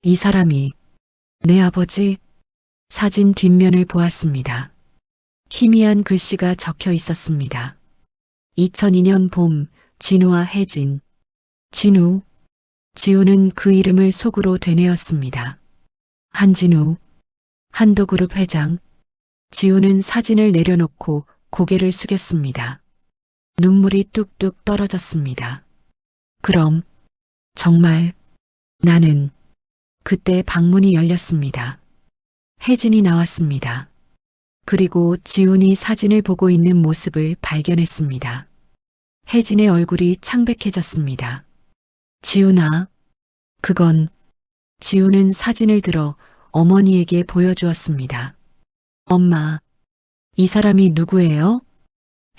Speaker 2: 이 사람이 내 아버지? 사진 뒷면을 보았습니다. 희미한 글씨가 적혀 있었습니다. 2002년 봄, 진우와 혜진. 진우, 지우는 그 이름을 속으로 되뇌었습니다. 한진우, 한도그룹 회장. 지우는 사진을 내려놓고 고개를 숙였습니다. 눈물이 뚝뚝 떨어졌습니다. 그럼, 정말, 나는, 그때 방문이 열렸습니다. 혜진이 나왔습니다. 그리고 지훈이 사진을 보고 있는 모습을 발견했습니다. 혜진의 얼굴이 창백해졌습니다. 지훈아, 그건, 지훈은 사진을 들어 어머니에게 보여주었습니다. 엄마, 이 사람이 누구예요?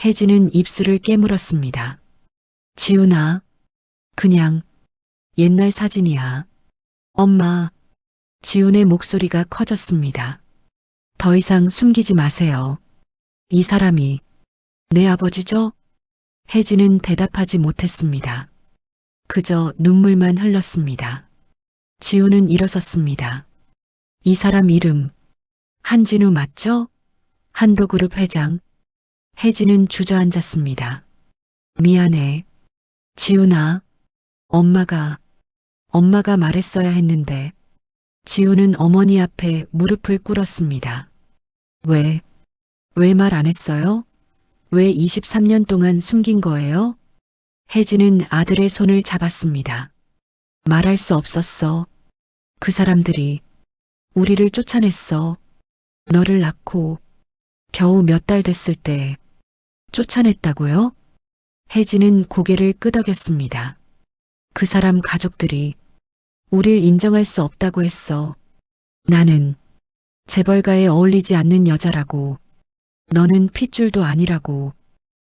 Speaker 2: 혜진은 입술을 깨물었습니다. 지훈아, 그냥 옛날 사진이야. 엄마, 지훈의 목소리가 커졌습니다. 더 이상 숨기지 마세요. 이 사람이 내 아버지죠? 혜진은 대답하지 못했습니다. 그저 눈물만 흘렀습니다. 지훈은 일어섰습니다. 이 사람 이름 한진우 맞죠? 한도그룹 회장. 혜진은 주저앉았습니다. 미안해. 지훈아, 엄마가 말했어야 했는데. 지훈은 어머니 앞에 무릎을 꿇었습니다. 왜 말 안 했어요? 왜 23년 동안 숨긴 거예요? 혜진은 아들의 손을 잡았습니다. 말할 수 없었어. 그 사람들이 우리를 쫓아냈어. 너를 낳고 겨우 몇 달 됐을 때 쫓아냈다고요? 혜진은 고개를 끄덕였습니다. 그 사람 가족들이 우릴 인정할 수 없다고 했어. 나는 재벌가에 어울리지 않는 여자라고. 너는 핏줄도 아니라고.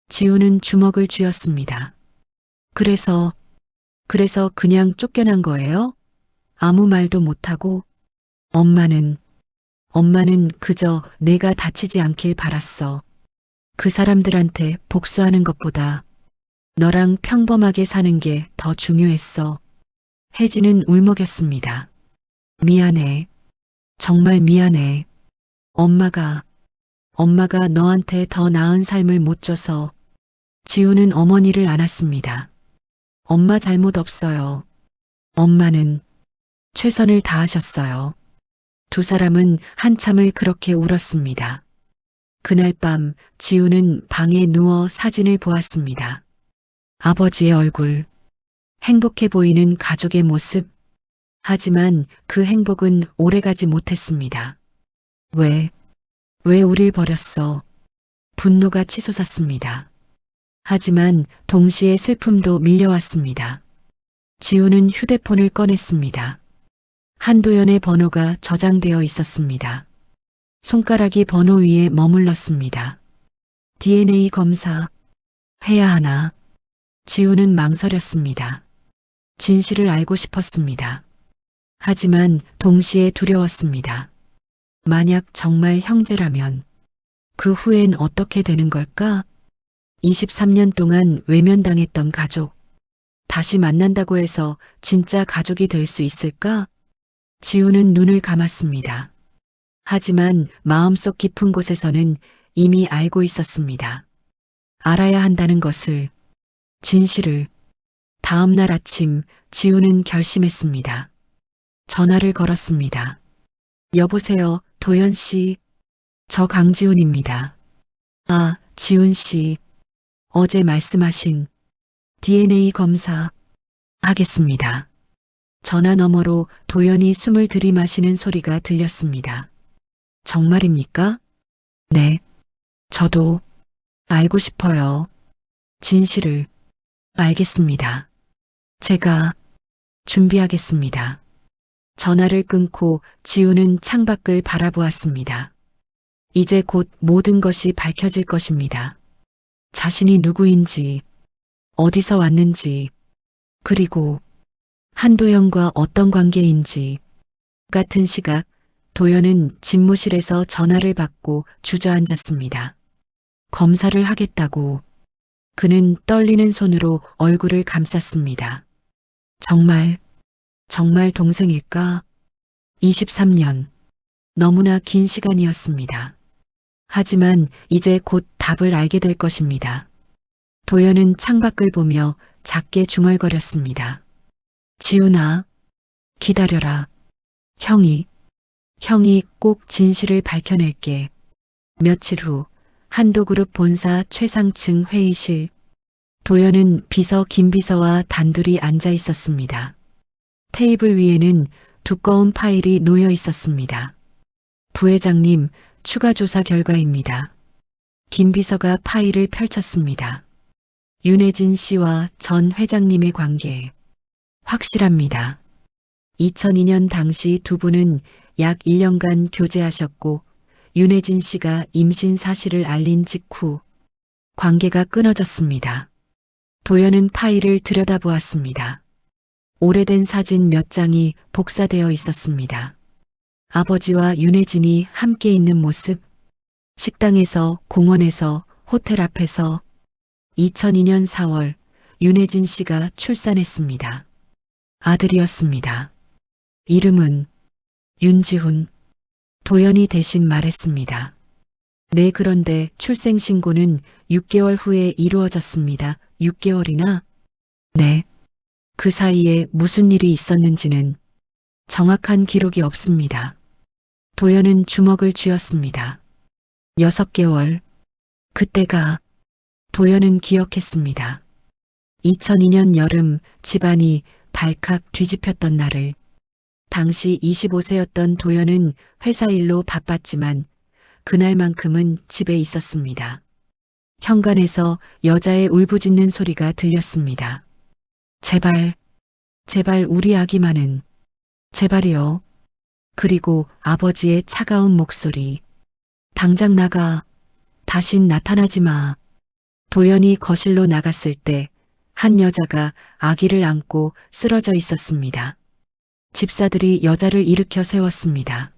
Speaker 2: 지우는 주먹을 쥐었습니다. 그래서 그냥 쫓겨난 거예요? 아무 말도 못하고. 엄마는 그저 내가 다치지 않길 바랐어. 그 사람들한테 복수하는 것보다 너랑 평범하게 사는 게 더 중요했어. 혜진은 울먹였습니다. 미안해. 정말 미안해. 엄마가 너한테 더 나은 삶을 못 줘서. 지우는 어머니를 안았습니다. 엄마 잘못 없어요. 엄마는 최선을 다하셨어요. 두 사람은 한참을 그렇게 울었습니다. 그날 밤 지우는 방에 누워 사진을 보았습니다. 아버지의 얼굴, 행복해 보이는 가족의 모습. 하지만 그 행복은 오래가지 못했습니다. 왜 우릴 버렸어? 분노가 치솟았습니다. 하지만 동시에 슬픔도 밀려왔습니다. 지우는 휴대폰을 꺼냈습니다. 한도연의 번호가 저장되어 있었습니다. 손가락이 번호 위에 머물렀습니다. DNA 검사 해야 하나? 지우는 망설였습니다. 진실을 알고 싶었습니다. 하지만 동시에 두려웠습니다. 만약 정말 형제라면 그 후엔 어떻게 되는 걸까? 23년 동안 외면당했던 가족. 다시 만난다고 해서 진짜 가족이 될 수 있을까? 지우는 눈을 감았습니다. 하지만 마음속 깊은 곳에서는 이미 알고 있었습니다. 알아야 한다는 것을, 진실을. 다음 날 아침 지우는 결심했습니다. 전화를 걸었습니다. 여보세요, 도연 씨. 저 강지훈입니다. 아, 지훈 씨. 어제 말씀하신 DNA 검사 하겠습니다. 전화 너머로 도연이 숨을 들이마시는 소리가 들렸습니다. 정말입니까? 네. 저도 알고 싶어요. 진실을. 알겠습니다. 제가 준비하겠습니다. 전화를 끊고 지우는 창밖을 바라보았습니다. 이제 곧 모든 것이 밝혀질 것입니다. 자신이 누구인지, 어디서 왔는지, 그리고 한도연과 어떤 관계인지. 같은 시각 도연은 집무실에서 전화를 받고 주저앉았습니다. 검사를 하겠다고. 그는 떨리는 손으로 얼굴을 감쌌습니다. 정말 동생일까? 23년. 너무나 긴 시간이었습니다. 하지만 이제 곧 답을 알게 될 것입니다. 도연은 창밖을 보며 작게 중얼거렸습니다. 지훈아, 기다려라. 형이 꼭 진실을 밝혀낼게. 며칠 후 한도그룹 본사 최상층 회의실. 도연은 비서 김비서와 단둘이 앉아 있었습니다. 테이블 위에는 두꺼운 파일이 놓여 있었습니다. 부회장님, 추가 조사 결과입니다. 김비서가 파일을 펼쳤습니다. 윤혜진 씨와 전 회장님의 관계. 확실합니다. 2002년 당시 두 분은 약 1년간 교제하셨고 윤혜진 씨가 임신 사실을 알린 직후 관계가 끊어졌습니다. 도연은 파일을 들여다보았습니다. 오래된 사진 몇 장이 복사되어 있었습니다. 아버지와 윤혜진이 함께 있는 모습, 식당에서, 공원에서, 호텔 앞에서. 2002년 4월 윤혜진 씨가 출산했습니다. 아들이었습니다. 이름은 윤지훈. 도연이 대신 말했습니다. 네, 그런데 출생신고는 6개월 후에 이루어졌습니다. 6개월이나? 네. 그 사이에 무슨 일이 있었는지는 정확한 기록이 없습니다. 도연은 주먹을 쥐었습니다. 6개월. 그때가. 도연은 기억했습니다. 2002년 여름 집안이 발칵 뒤집혔던 날을. 당시 25세였던 도연은 회사 일로 바빴지만 그날만큼은 집에 있었습니다. 현관에서 여자의 울부짖는 소리가 들렸습니다. 제발, 제발 우리 아기만은, 제발이요. 그리고 아버지의 차가운 목소리. 당장 나가. 다신 나타나지 마. 도연이 거실로 나갔을 때 한 여자가 아기를 안고 쓰러져 있었습니다. 집사들이 여자를 일으켜 세웠습니다.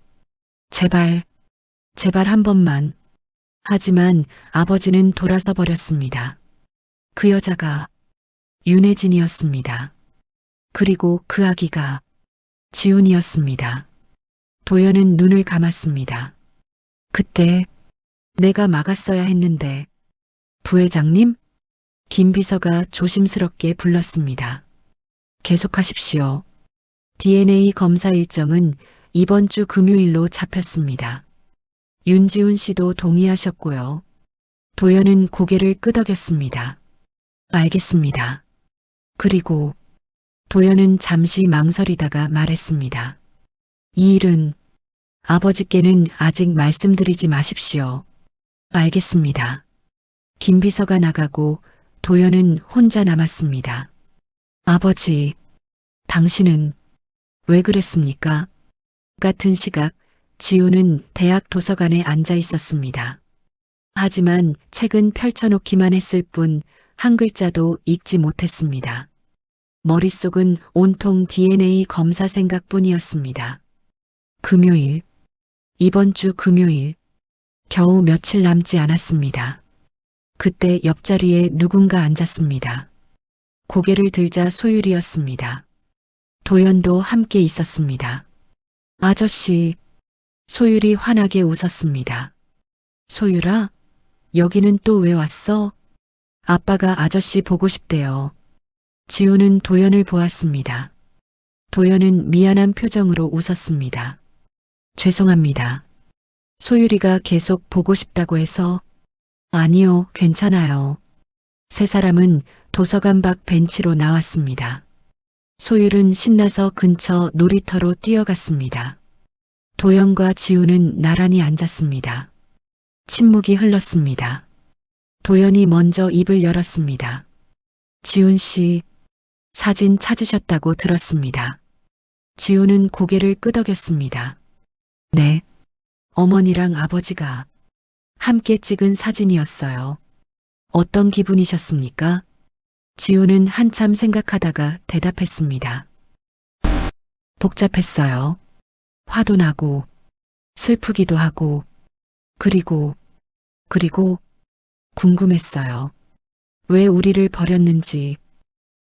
Speaker 2: 제발, 제발 한 번만. 하지만 아버지는 돌아서 버렸습니다. 그 여자가 윤혜진이었습니다. 그리고 그 아기가 지훈이었습니다. 도연은 눈을 감았습니다. 그때 내가 막았어야 했는데. 부회장님? 김 비서가 조심스럽게 불렀습니다. 계속하십시오. DNA 검사 일정은 이번 주 금요일로 잡혔습니다. 윤지훈 씨도 동의하셨고요. 도연은 고개를 끄덕였습니다. 알겠습니다. 그리고 도연은 잠시 망설이다가 말했습니다. 이 일은 아버지께는 아직 말씀드리지 마십시오. 알겠습니다. 김 비서가 나가고 도연은 혼자 남았습니다. 아버지, 당신은 왜 그랬습니까? 같은 시각 지훈은 대학 도서관에 앉아 있었습니다. 하지만 책은 펼쳐놓기만 했을 뿐 한 글자도 읽지 못했습니다. 머릿속은 온통 DNA 검사 생각뿐이었습니다. 금요일, 이번 주 금요일, 겨우 며칠 남지 않았습니다. 그때 옆자리에 누군가 앉았습니다. 고개를 들자 소율이었습니다. 도연도 함께 있었습니다. 아저씨, 소율이 환하게 웃었습니다. 소율아, 여기는 또 왜 왔어? 아빠가 아저씨 보고 싶대요. 지훈은 도연을 보았습니다. 도연은 미안한 표정으로 웃었습니다. 죄송합니다. 소율이가 계속 보고 싶다고 해서. 아니요, 괜찮아요. 세 사람은 도서관 밖 벤치로 나왔습니다. 소율은 신나서 근처 놀이터로 뛰어갔습니다. 도연과 지훈은 나란히 앉았습니다. 침묵이 흘렀습니다. 도연이 먼저 입을 열었습니다. 지훈 씨, 사진 찾으셨다고 들었습니다. 지훈은 고개를 끄덕였습니다. 네, 어머니랑 아버지가 함께 찍은 사진이었어요. 어떤 기분이셨습니까? 지훈은 한참 생각하다가 대답했습니다. 복잡했어요. 화도 나고, 슬프기도 하고, 그리고 궁금했어요. 왜 우리를 버렸는지.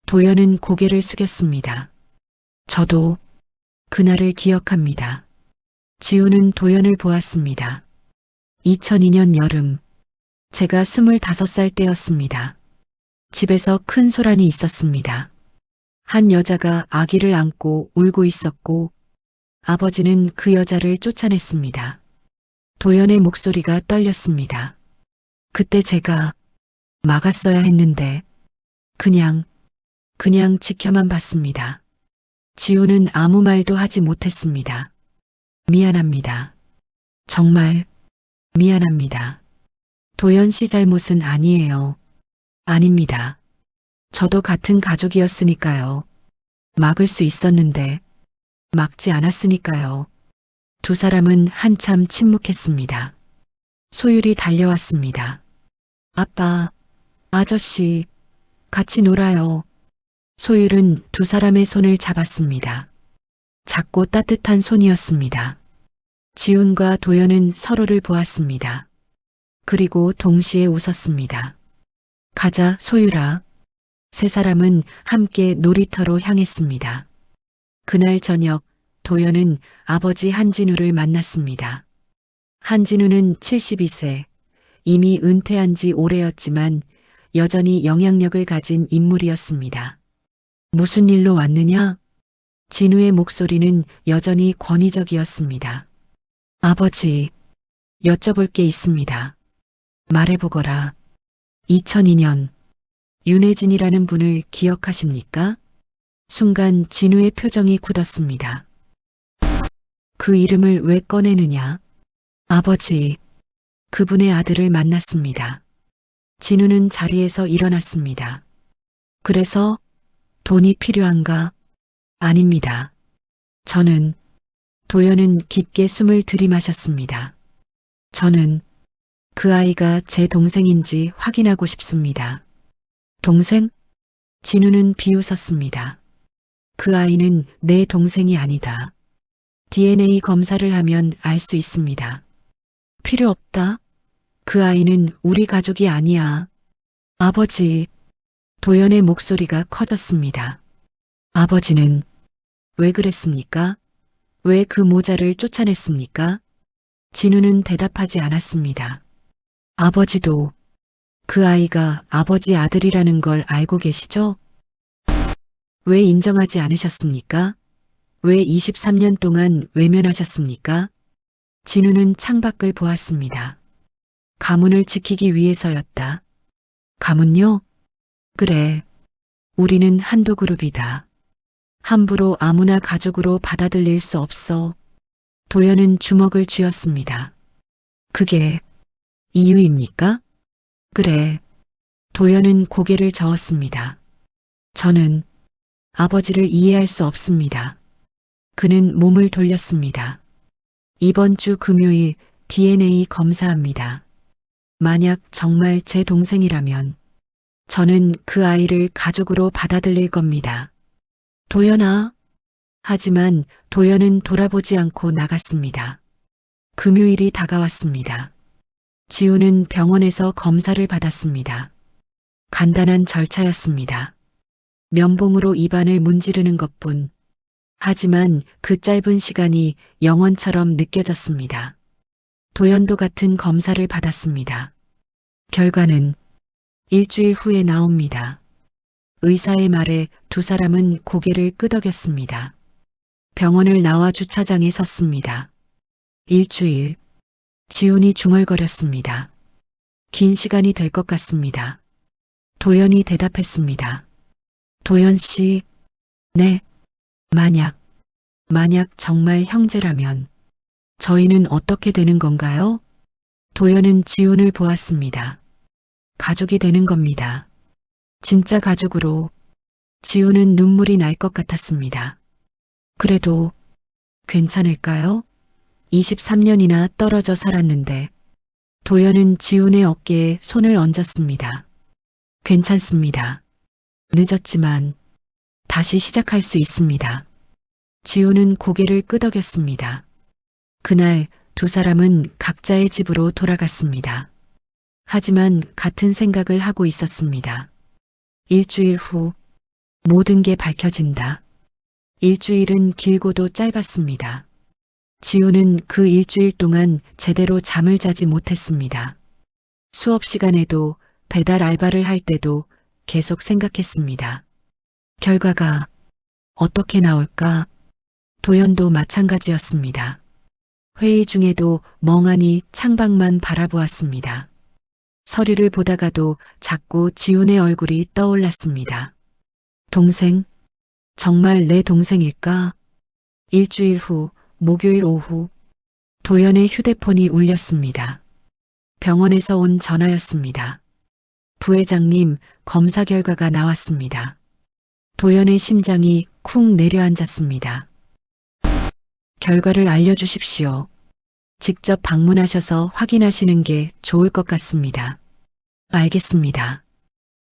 Speaker 2: 도연은 고개를 숙였습니다. 저도 그날을 기억합니다. 지훈은 도연을 보았습니다. 2002년 여름, 제가 25살 때였습니다. 집에서 큰 소란이 있었습니다. 한 여자가 아기를 안고 울고 있었고 아버지는 그 여자를 쫓아냈습니다. 도연의 목소리가 떨렸습니다. 그때 제가 막았어야 했는데 그냥 지켜만 봤습니다. 지우는 아무 말도 하지 못했습니다. 미안합니다. 정말 미안합니다. 도연 씨 잘못은 아니에요. 아닙니다. 저도 같은 가족이었으니까요. 막을 수 있었는데 막지 않았으니까요. 두 사람은 한참 침묵했습니다. 소율이 달려왔습니다. 아빠, 아저씨, 같이 놀아요. 소율은 두 사람의 손을 잡았습니다. 작고 따뜻한 손이었습니다. 지훈과 도연은 서로를 보았습니다. 그리고 동시에 웃었습니다. 가자, 소율아. 세 사람은 함께 놀이터로 향했습니다. 그날 저녁 도연은 아버지 한진우를 만났습니다. 한진우는 72세, 이미 은퇴한 지 오래였지만 여전히 영향력을 가진 인물이었습니다. 무슨 일로 왔느냐? 진우의 목소리는 여전히 권위적이었습니다. 아버지, 여쭤볼 게 있습니다. 말해보거라. 2002년 윤혜진이라는 분을 기억하십니까? 순간 진우의 표정이 굳었습니다. 그 이름을 왜 꺼내느냐? 아버지, 그분의 아들을 만났습니다. 진우는 자리에서 일어났습니다. 그래서 돈이 필요한가? 아닙니다. 도연은 깊게 숨을 들이마셨습니다. 저는 그 아이가 제 동생인지 확인하고 싶습니다. 동생? 진우는 비웃었습니다. 그 아이는 내 동생이 아니다. DNA 검사를 하면 알 수 있습니다. 필요 없다. 그 아이는 우리 가족이 아니야. 아버지, 도연의 목소리가 커졌습니다. 아버지는 왜 그랬습니까? 왜 그 모자를 쫓아냈습니까? 진우는 대답하지 않았습니다. 아버지도 그 아이가 아버지 아들이라는 걸 알고 계시죠? 왜 인정하지 않으셨습니까? 왜 23년 동안 외면하셨습니까? 진우는 창밖을 보았습니다. 가문을 지키기 위해서였다. 가문요? 그래. 우리는 한도 그룹이다. 함부로 아무나 가족으로 받아들일 수 없어. 도연은 주먹을 쥐었습니다. 그게 이유입니까? 그래. 도연은 고개를 저었습니다. 저는 아버지를 이해할 수 없습니다. 그는 몸을 돌렸습니다. 이번 주 금요일 DNA 검사합니다. 만약 정말 제 동생이라면 저는 그 아이를 가족으로 받아들일 겁니다. 도연아. 하지만 도연은 돌아보지 않고 나갔습니다. 금요일이 다가왔습니다. 지우는 병원에서 검사를 받았습니다. 간단한 절차였습니다. 면봉으로 입안을 문지르는 것뿐. 하지만 그 짧은 시간이 영원처럼 느껴졌습니다. 도연도 같은 검사를 받았습니다. 결과는 일주일 후에 나옵니다. 의사의 말에 두 사람은 고개를 끄덕였습니다. 병원을 나와 주차장에 섰습니다. 일주일. 지훈이 중얼거렸습니다. 긴 시간이 될 것 같습니다. 도연이 대답했습니다. 도연 씨, 네. 만약 정말 형제라면 저희는 어떻게 되는 건가요? 도연은 지훈을 보았습니다. 가족이 되는 겁니다. 진짜 가족으로. 지훈은 눈물이 날 것 같았습니다. 그래도 괜찮을까요? 23년이나 떨어져 살았는데. 도연은 지훈의 어깨에 손을 얹었습니다. 괜찮습니다. 늦었지만 다시 시작할 수 있습니다. 지훈은 고개를 끄덕였습니다. 그날 두 사람은 각자의 집으로 돌아갔습니다. 하지만 같은 생각을 하고 있었습니다. 일주일 후 모든 게 밝혀진다. 일주일은 길고도 짧았습니다. 지훈은 그 일주일 동안 제대로 잠을 자지 못했습니다. 수업 시간에도 배달 알바를 할 때도 계속 생각했습니다. 결과가 어떻게 나올까? 도연도 마찬가지였습니다. 회의 중에도 멍하니 창밖만 바라보았습니다. 서류를 보다가도 자꾸 지훈의 얼굴이 떠올랐습니다. 동생? 정말 내 동생일까? 일주일 후, 목요일 오후, 도연의 휴대폰이 울렸습니다. 병원에서 온 전화였습니다. 부회장님, 검사 결과가 나왔습니다. 도연의 심장이 쿵 내려앉았습니다. 결과를 알려주십시오. 직접 방문하셔서 확인하시는 게 좋을 것 같습니다. 알겠습니다.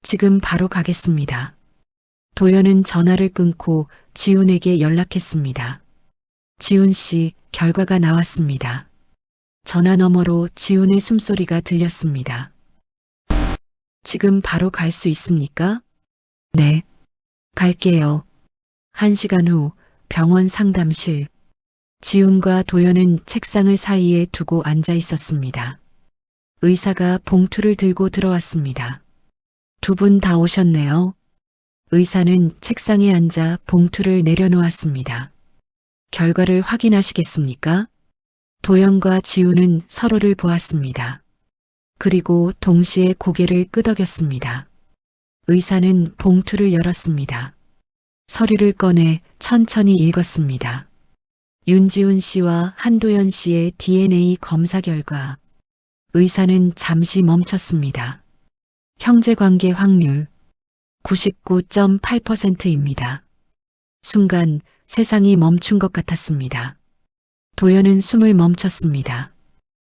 Speaker 2: 지금 바로 가겠습니다. 도연은 전화를 끊고 지훈에게 연락했습니다. 지훈 씨, 결과가 나왔습니다. 전화 너머로 지훈의 숨소리가 들렸습니다. 지금 바로 갈 수 있습니까? 네, 갈게요. 1시간 후 병원 상담실. 지훈과 도연은 책상을 사이에 두고 앉아 있었습니다. 의사가 봉투를 들고 들어왔습니다. 두 분 다 오셨네요. 의사는 책상에 앉아 봉투를 내려놓았습니다. 결과를 확인하시겠습니까? 도연과 지훈은 서로를 보았습니다. 그리고 동시에 고개를 끄덕였습니다. 의사는 봉투를 열었습니다. 서류를 꺼내 천천히 읽었습니다. 윤지훈 씨와 한도연 씨의 DNA 검사 결과. 의사는 잠시 멈췄습니다. 형제관계 확률 99.8%입니다. 순간 세상이 멈춘 것 같았습니다. 도연은 숨을 멈췄습니다.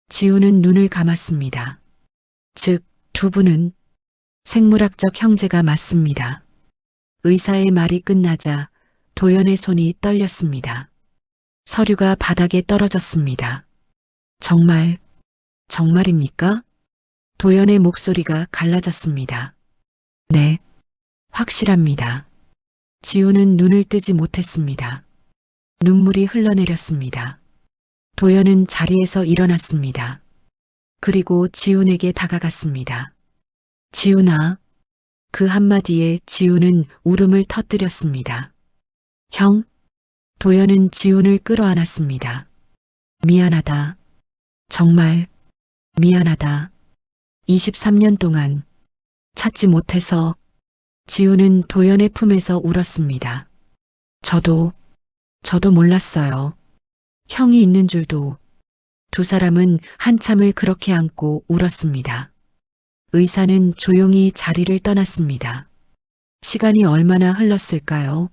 Speaker 2: 지훈은 눈을 감았습니다. 즉, 두 분은 생물학적 형제가 맞습니다. 의사의 말이 끝나자 도연의 손이 떨렸습니다. 서류가 바닥에 떨어졌습니다. 정말입니까? 도연의 목소리가 갈라졌습니다. 네, 확실합니다. 지훈은 눈을 뜨지 못했습니다. 눈물이 흘러내렸습니다. 도연은 자리에서 일어났습니다. 그리고 지훈에게 다가갔습니다. 지훈아. 그 한마디에 지훈은 울음을 터뜨렸습니다. 형? 도연은 지훈을 끌어안았습니다. 미안하다. 정말 미안하다. 23년 동안 찾지 못해서. 지훈은 도연의 품에서 울었습니다. 저도 몰랐어요. 형이 있는 줄도. 두 사람은 한참을 그렇게 안고 울었습니다. 의사는 조용히 자리를 떠났습니다. 시간이 얼마나 흘렀을까요?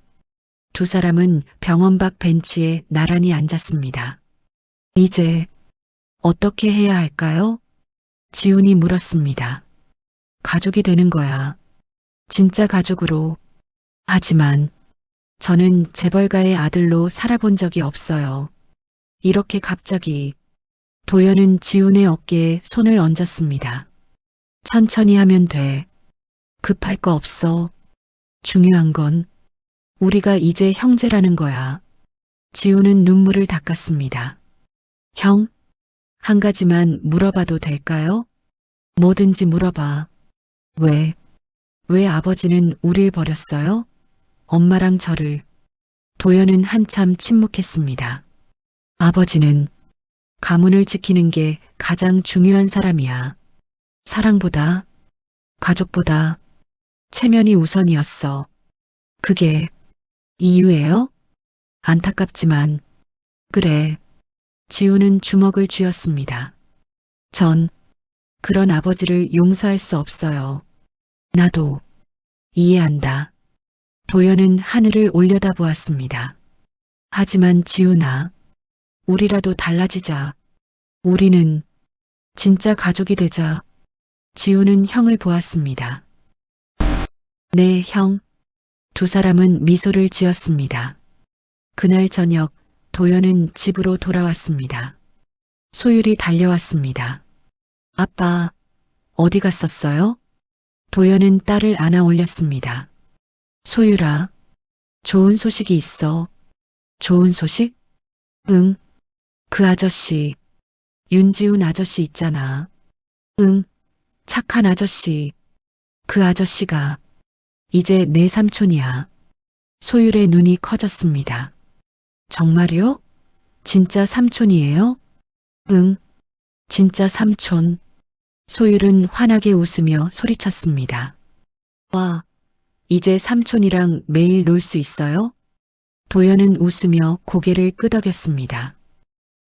Speaker 2: 두 사람은 병원 밖 벤치에 나란히 앉았습니다. 이제 어떻게 해야 할까요? 지훈이 물었습니다. 가족이 되는 거야. 진짜 가족으로. 하지만 저는 재벌가의 아들로 살아본 적이 없어요. 이렇게 갑자기. 도연은 지훈의 어깨에 손을 얹었습니다. 천천히 하면 돼. 급할 거 없어. 중요한 건 우리가 이제 형제라는 거야. 지훈은 눈물을 닦았습니다. 형, 한 가지만 물어봐도 될까요? 뭐든지 물어봐. 왜 아버지는 우릴 버렸어요? 엄마랑 저를. 도연은 한참 침묵했습니다. 아버지는 가문을 지키는 게 가장 중요한 사람이야. 사랑보다, 가족보다 체면이 우선이었어. 그게 이유예요? 안타깝지만. 그래. 지훈은 주먹을 쥐었습니다. 전 그런 아버지를 용서할 수 없어요. 나도 이해한다. 도연은 하늘을 올려다보았습니다. 하지만 지훈아, 우리라도 달라지자. 우리는 진짜 가족이 되자. 지훈은 형을 보았습니다. 네, 형. 두 사람은 미소를 지었습니다. 그날 저녁 도연은 집으로 돌아왔습니다. 소율이 달려왔습니다. 아빠, 어디 갔었어요? 도연은 딸을 안아 올렸습니다. 소율아, 좋은 소식이 있어. 좋은 소식? 응. 그 아저씨, 윤지훈 아저씨 있잖아. 응, 착한 아저씨. 그 아저씨가 이제 내 삼촌이야. 소율의 눈이 커졌습니다. 정말요? 진짜 삼촌이에요? 응, 진짜 삼촌. 소율은 환하게 웃으며 소리쳤습니다. 와, 이제 삼촌이랑 매일 놀 수 있어요? 도연은 웃으며 고개를 끄덕였습니다.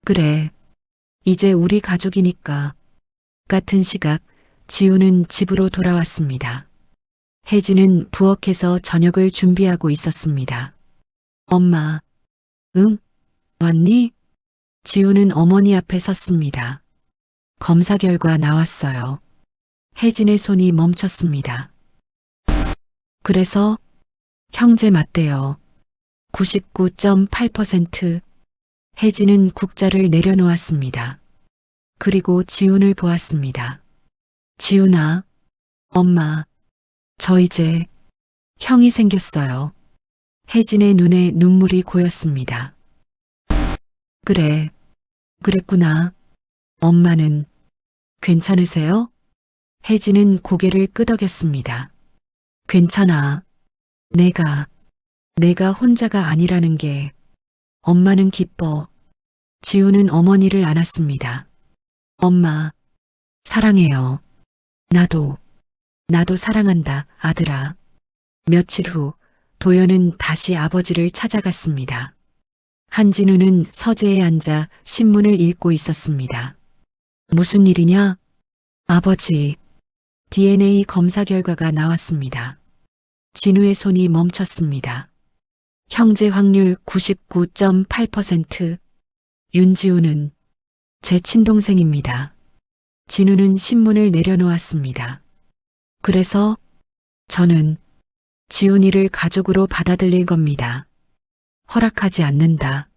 Speaker 2: 그래, 이제 우리 가족이니까. 같은 시각 지우는 집으로 돌아왔습니다. 혜진은 부엌에서 저녁을 준비하고 있었습니다. 엄마, 응? 왔니? 지우는 어머니 앞에 섰습니다. 검사 결과 나왔어요. 혜진의 손이 멈췄습니다. 그래서 형제 맞대요. 99.8%. 혜진은 국자를 내려놓았습니다. 그리고 지훈을 보았습니다. 지훈아, 엄마, 저 이제 형이 생겼어요. 혜진의 눈에 눈물이 고였습니다. 그래, 그랬구나. 엄마는 괜찮으세요? 혜진은 고개를 끄덕였습니다. 괜찮아. 내가 혼자가 아니라는 게 엄마는 기뻐. 지우는 어머니를 안았습니다. 엄마, 사랑해요. 나도 사랑한다, 아들아. 며칠 후 도연은 다시 아버지를 찾아갔습니다. 한진우는 서재에 앉아 신문을 읽고 있었습니다. 무슨 일이냐? 아버지, DNA 검사 결과가 나왔습니다. 진우의 손이 멈췄습니다. 형제 확률 99.8%. 윤지우는 제 친동생입니다. 진우는 신문을 내려놓았습니다. 그래서 저는 지훈이를 가족으로 받아들일 겁니다. 허락하지 않는다.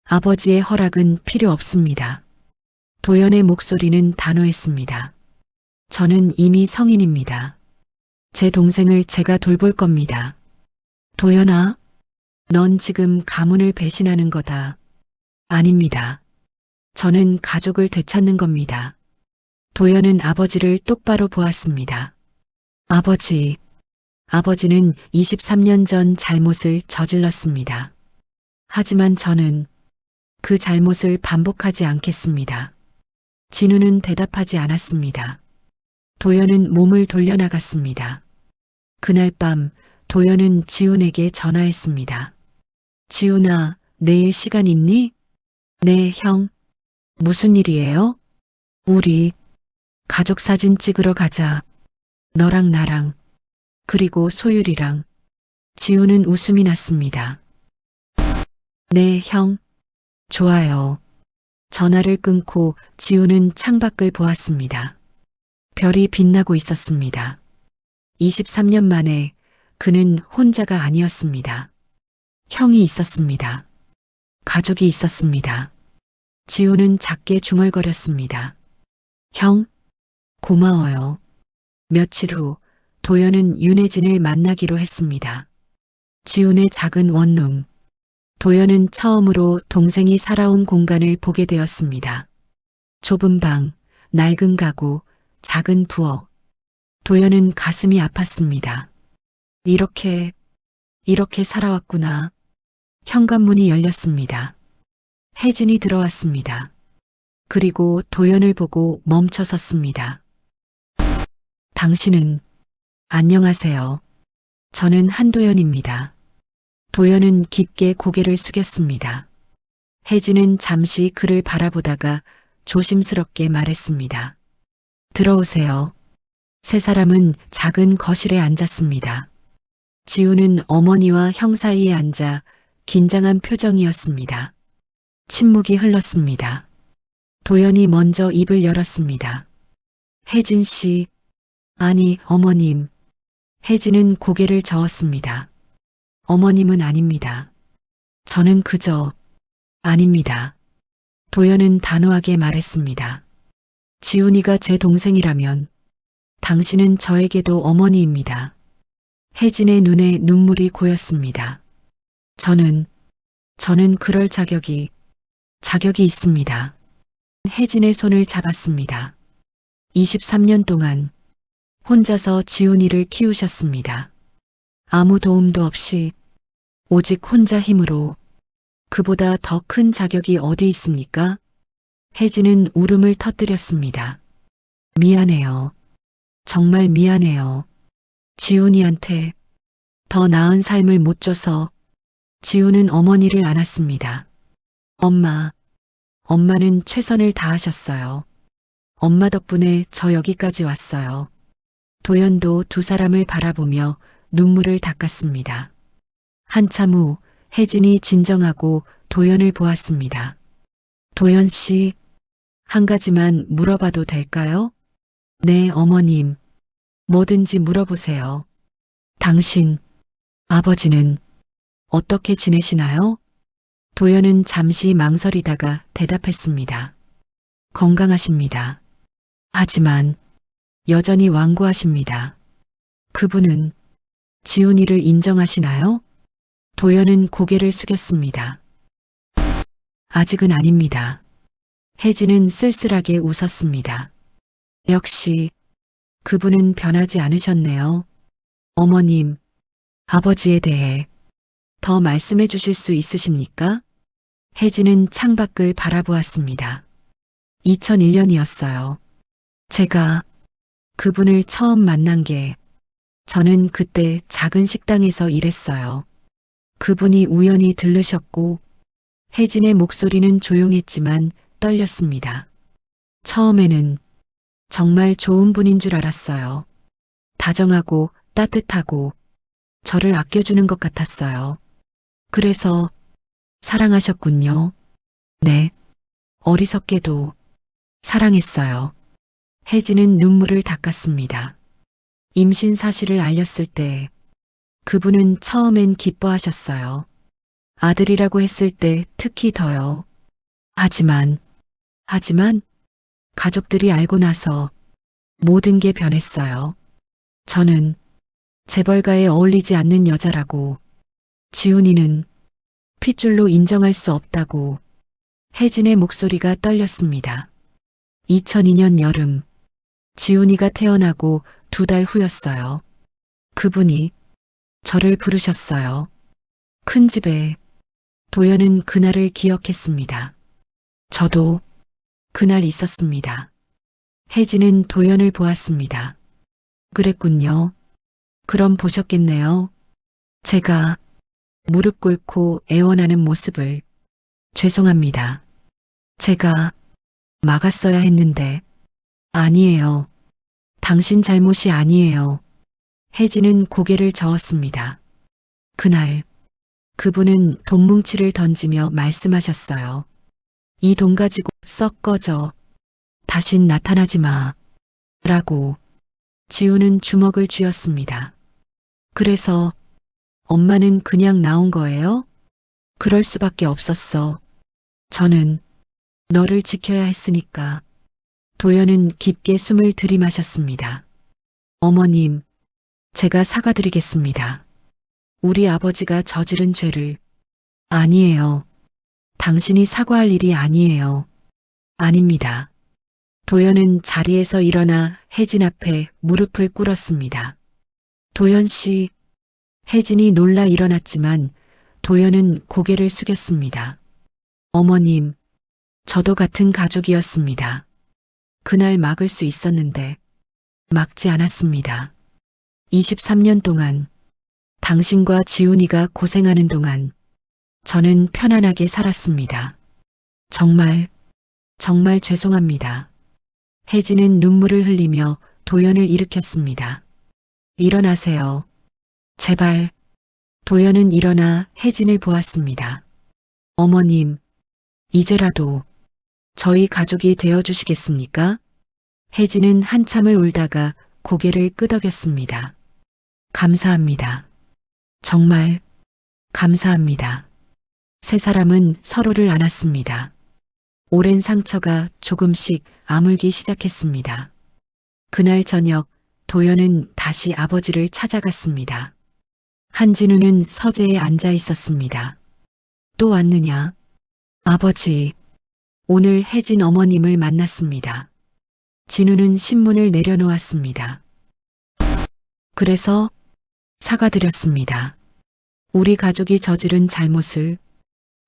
Speaker 2: 아버지의 허락은 필요 없습니다. 도연의 목소리는 단호했습니다. 저는 이미 성인입니다. 제 동생을 제가 돌볼 겁니다. 도연아, 넌 지금 가문을 배신하는 거다. 아닙니다. 저는 가족을 되찾는 겁니다. 도연은 아버지를 똑바로 보았습니다. 아버지는 23년 전 잘못을 저질렀습니다. 하지만 저는 그 잘못을 반복하지 않겠습니다. 진우는 대답하지 않았습니다. 도연은 몸을 돌려나갔습니다. 그날 밤 도연은 지훈에게 전화했습니다. 지훈아, 내일 시간 있니? 네, 형. 무슨 일이에요? 우리 가족 사진 찍으러 가자. 너랑 나랑, 그리고 소율이랑. 지훈은 웃음이 났습니다. 네, 형. 좋아요. 전화를 끊고 지훈은 창밖을 보았습니다. 별이 빛나고 있었습니다. 23년 만에 그는 혼자가 아니었습니다. 형이 있었습니다. 가족이 있었습니다. 지훈은 작게 중얼거렸습니다. 형, 고마워요. 며칠 후 도연은 윤혜진을 만나기로 했습니다. 지훈의 작은 원룸. 도연은 처음으로 동생이 살아온 공간을 보게 되었습니다. 좁은 방, 낡은 가구, 작은 부엌. 도연은 가슴이 아팠습니다. 이렇게 살아왔구나. 현관문이 열렸습니다. 혜진이 들어왔습니다. 그리고 도연을 보고 멈춰 섰습니다. 당신은? 안녕하세요. 저는 한도연입니다. 도연은 깊게 고개를 숙였습니다. 혜진은 잠시 그를 바라보다가 조심스럽게 말했습니다. 들어오세요. 세 사람은 작은 거실에 앉았습니다. 지우는 어머니와 형 사이에 앉아 긴장한 표정이었습니다. 침묵이 흘렀습니다. 도연이 먼저 입을 열었습니다. 혜진 씨, 아니, 어머님. 혜진은 고개를 저었습니다. 어머님은 아닙니다. 저는 그저 아닙니다. 도연은 단호하게 말했습니다. 지훈이가 제 동생이라면 당신은 저에게도 어머니입니다. 혜진의 눈에 눈물이 고였습니다. 저는 그럴 자격이 있습니다. 혜진의 손을 잡았습니다. 23년 동안 혼자서 지훈이를 키우셨습니다. 아무 도움도 없이 오직 혼자 힘으로. 그보다 더 큰 자격이 어디 있습니까? 혜진은 울음을 터뜨렸습니다. 미안해요. 정말 미안해요. 지훈이한테 더 나은 삶을 못 줘서. 지훈은 어머니를 안았습니다. 엄마는 최선을 다하셨어요. 엄마 덕분에 저 여기까지 왔어요. 도연도 두 사람을 바라보며 눈물을 닦았습니다. 한참 후 혜진이 진정하고 도연을 보았습니다. 도연 씨, 한 가지만 물어봐도 될까요? 네, 어머님. 뭐든지 물어보세요. 당신, 아버지는 어떻게 지내시나요? 도연은 잠시 망설이다가 대답했습니다. 건강하십니다. 하지만 여전히 완고하십니다. 그분은 지훈이를 인정하시나요? 도연은 고개를 숙였습니다. 아직은 아닙니다. 혜진은 쓸쓸하게 웃었습니다. 역시 그분은 변하지 않으셨네요. 어머님, 아버지에 대해 더 말씀해 주실 수 있으십니까? 혜진은 창밖을 바라보았습니다. 2001년이었어요. 제가 그분을 처음 만난 게 저는 그때 작은 식당에서 일했어요. 그분이 우연히 들르셨고 혜진의 목소리는 조용했지만 떨렸습니다. 처음에는 정말 좋은 분인 줄 알았어요. 다정하고 따뜻하고 저를 아껴주는 것 같았어요. 그래서 사랑하셨군요. 네, 어리석게도 사랑했어요. 혜진은 눈물을 닦았습니다. 임신 사실을 알렸을 때 그분은 처음엔 기뻐하셨어요. 아들이라고 했을 때 특히 더요. 하지만 가족들이 알고 나서 모든 게 변했어요. 저는 재벌가에 어울리지 않는 여자라고, 지훈이는 핏줄로 인정할 수 없다고. 혜진의 목소리가 떨렸습니다. 2002년 여름, 지훈이가 태어나고 2달 후였어요. 그분이 저를 부르셨어요. 큰 집에. 도연은 그날을 기억했습니다. 저도 그날 있었습니다. 혜진은 도연을 보았습니다. 그랬군요. 그럼 보셨겠네요. 제가 무릎 꿇고 애원하는 모습을. 죄송합니다. 제가 막았어야 했는데. 아니에요. 당신 잘못이 아니에요. 혜진은 고개를 저었습니다. 그날 그분은 돈뭉치를 던지며 말씀하셨어요. 이 돈 가지고 썩 꺼져. 다신 나타나지 마. 라고. 지우는 주먹을 쥐었습니다. 그래서 엄마는 그냥 나온 거예요? 그럴 수밖에 없었어. 저는 너를 지켜야 했으니까. 도연은 깊게 숨을 들이마셨습니다. 어머님, 제가 사과드리겠습니다. 우리 아버지가 저지른 죄를. 아니에요. 당신이 사과할 일이 아니에요. 아닙니다. 도연은 자리에서 일어나 혜진 앞에 무릎을 꿇었습니다. 도연 씨. 혜진이 놀라 일어났지만 도연은 고개를 숙였습니다. 어머님, 저도 같은 가족이었습니다. 그날 막을 수 있었는데 막지 않았습니다. 23년 동안 당신과 지훈이가 고생하는 동안 저는 편안하게 살았습니다. 정말 죄송합니다. 혜진은 눈물을 흘리며 도연을 일으켰습니다. 일어나세요. 제발. 도연은 일어나 혜진을 보았습니다. 어머님, 이제라도 저희 가족이 되어주시겠습니까? 혜진은 한참을 울다가 고개를 끄덕였습니다. 감사합니다. 정말 감사합니다. 세 사람은 서로를 안았습니다. 오랜 상처가 조금씩 아물기 시작했습니다. 그날 저녁 도연은 다시 아버지를 찾아갔습니다. 한진우는 서재에 앉아 있었습니다. 또 왔느냐? 아버지, 오늘 혜진 어머님을 만났습니다. 진우는 신문을 내려놓았습니다. 그래서 사과드렸습니다. 우리 가족이 저지른 잘못을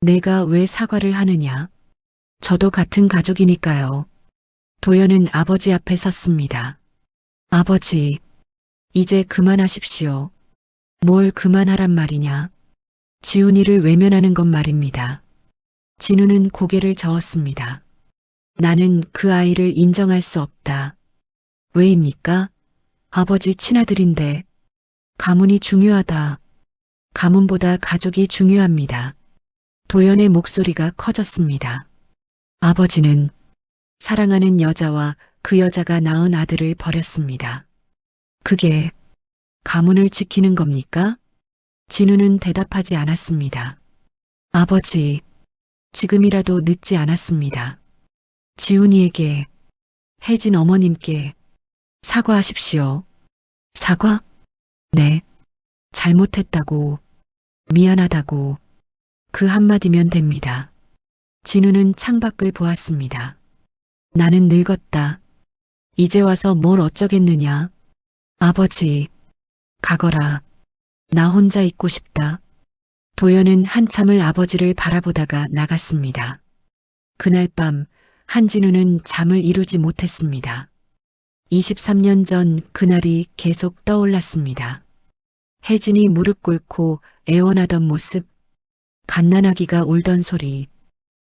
Speaker 2: 내가 왜 사과를 하느냐? 저도 같은 가족이니까요. 도연은 아버지 앞에 섰습니다. 아버지, 이제 그만하십시오. 뭘 그만하란 말이냐? 지훈이를 외면하는 것 말입니다. 진우는 고개를 저었습니다. 나는 그 아이를 인정할 수 없다. 왜입니까? 아버지 친아들인데. 가문이 중요하다. 가문보다 가족이 중요합니다. 도연의 목소리가 커졌습니다. 아버지는 사랑하는 여자와 그 여자가 낳은 아들을 버렸습니다. 그게 가문을 지키는 겁니까? 진우는 대답하지 않았습니다. 아버지, 지금이라도 늦지 않았습니다. 지훈이에게, 혜진 어머님께 사과하십시오. 사과? 네. 잘못했다고, 미안하다고, 그 한마디면 됩니다. 진우는 창밖을 보았습니다. 나는 늙었다. 이제 와서 뭘 어쩌겠느냐. 아버지, 가거라. 나 혼자 있고 싶다. 도연은 한참을 아버지를 바라보다가 나갔습니다. 그날 밤 한진우는 잠을 이루지 못했습니다. 23년 전 그날이 계속 떠올랐습니다. 혜진이 무릎 꿇고 애원하던 모습, 갓난아기가 울던 소리,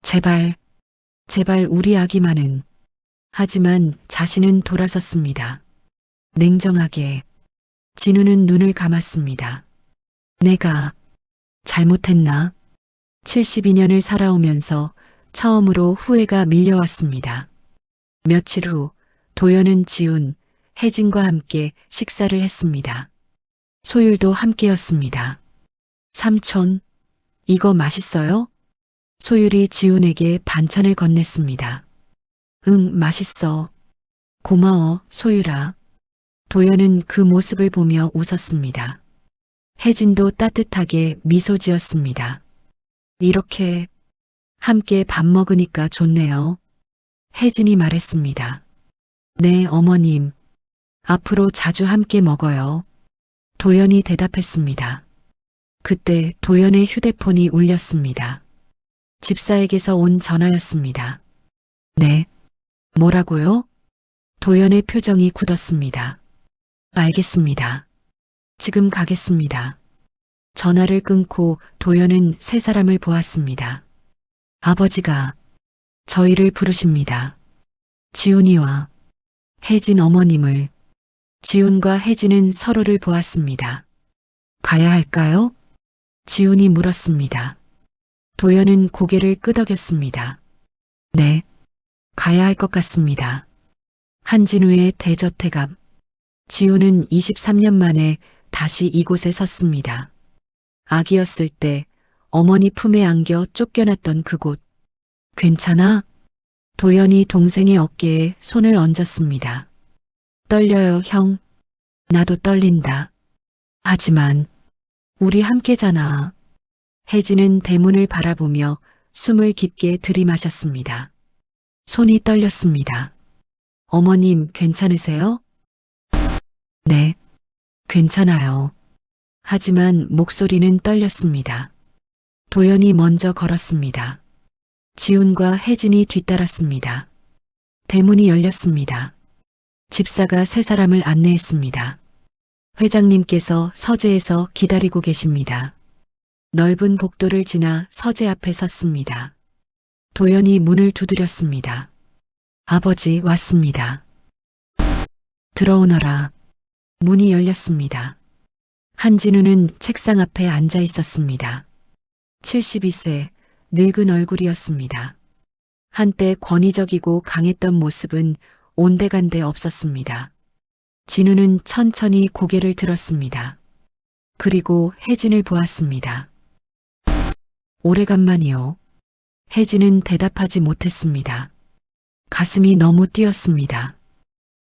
Speaker 2: 제발, 제발 우리 아기만은. 하지만 자신은 돌아섰습니다. 냉정하게. 진우는 눈을 감았습니다. 내가 잘못했나? 72년을 살아오면서 처음으로 후회가 밀려왔습니다. 며칠 후 도연은 지훈, 혜진과 함께 식사를 했습니다. 소율도 함께였습니다. 삼촌, 이거 맛있어요? 소율이 지훈에게 반찬을 건넸습니다. 응, 맛있어. 고마워, 소율아. 도연은 그 모습을 보며 웃었습니다. 혜진도 따뜻하게 미소 지었습니다. 이렇게 함께 밥 먹으니까 좋네요. 혜진이 말했습니다. 네, 어머님. 앞으로 자주 함께 먹어요. 도연이 대답했습니다. 그때 도연의 휴대폰이 울렸습니다. 집사에게서 온 전화였습니다. 네. 뭐라고요? 도연의 표정이 굳었습니다. 알겠습니다. 지금 가겠습니다. 전화를 끊고 도연은 세 사람을 보았습니다. 아버지가 저희를 부르십니다. 지훈이와 혜진 어머님을. 지훈과 혜진은 서로를 보았습니다. 가야 할까요? 지훈이 물었습니다. 도연은 고개를 끄덕였습니다. 네, 가야 할 것 같습니다. 한진우의 대저택 앞. 지훈은 23년 만에 다시 이곳에 섰습니다. 아기였을 때 어머니 품에 안겨 쫓겨났던 그곳. 괜찮아? 도연이 동생의 어깨에 손을 얹었습니다. 떨려요, 형. 나도 떨린다. 하지만 우리 함께잖아. 혜진은 대문을 바라보며 숨을 깊게 들이마셨습니다. 손이 떨렸습니다. 어머님 괜찮으세요? 네, 괜찮아요. 하지만 목소리는 떨렸습니다. 도연이 먼저 걸었습니다. 지훈과 혜진이 뒤따랐습니다. 대문이 열렸습니다. 집사가 세 사람을 안내했습니다. 회장님께서 서재에서 기다리고 계십니다. 넓은 복도를 지나 서재 앞에 섰습니다. 도연이 문을 두드렸습니다. 아버지 왔습니다. 들어오너라. 문이 열렸습니다. 한진우는 책상 앞에 앉아 있었습니다. 72세 늙은 얼굴이었습니다. 한때 권위적이고 강했던 모습은 온데간데 없었습니다. 진우는 천천히 고개를 들었습니다. 그리고 혜진을 보았습니다. 오래간만이요. 혜진은 대답하지 못했습니다. 가슴이 너무 뛰었습니다.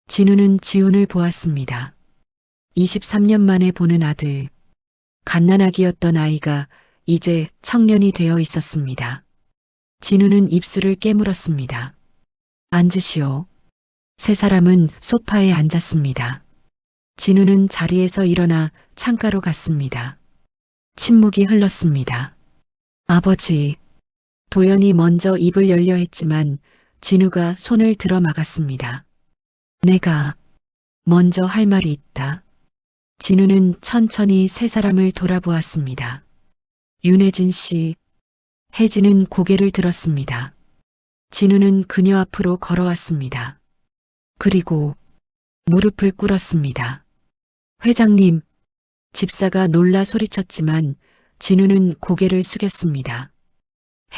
Speaker 2: 진우는 지훈을 보았습니다. 23년 만에 보는 아들. 갓난아기였던 아이가 이제 청년이 되어 있었습니다. 진우는 입술을 깨물었습니다. 앉으시오. 세 사람은 소파에 앉았습니다. 진우는 자리에서 일어나 창가로 갔습니다. 침묵이 흘렀습니다. 아버지. 도연이 먼저 입을 열려 했지만 진우가 손을 들어 막았습니다. 내가 먼저 할 말이 있다. 진우는 천천히 세 사람을 돌아보았습니다. 윤혜진 씨. 혜진은 고개를 들었습니다. 진우는 그녀 앞으로 걸어왔습니다. 그리고 무릎을 꿇었습니다. 회장님. 집사가 놀라 소리쳤지만 진우는 고개를 숙였습니다.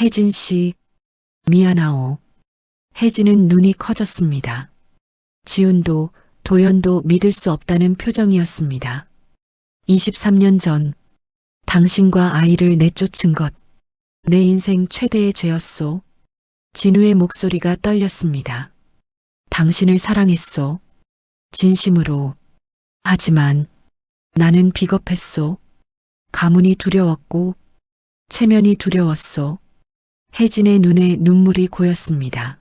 Speaker 2: 혜진 씨. 미안하오. 혜진은 눈이 커졌습니다. 지훈도 도연도 믿을 수 없다는 표정이었습니다. 23년 전 당신과 아이를 내쫓은 것, 내 인생 최대의 죄였소. 진우의 목소리가 떨렸습니다. 당신을 사랑했소. 진심으로. 하지만 나는 비겁했소. 가문이 두려웠고 체면이 두려웠소. 혜진의 눈에 눈물이 고였습니다.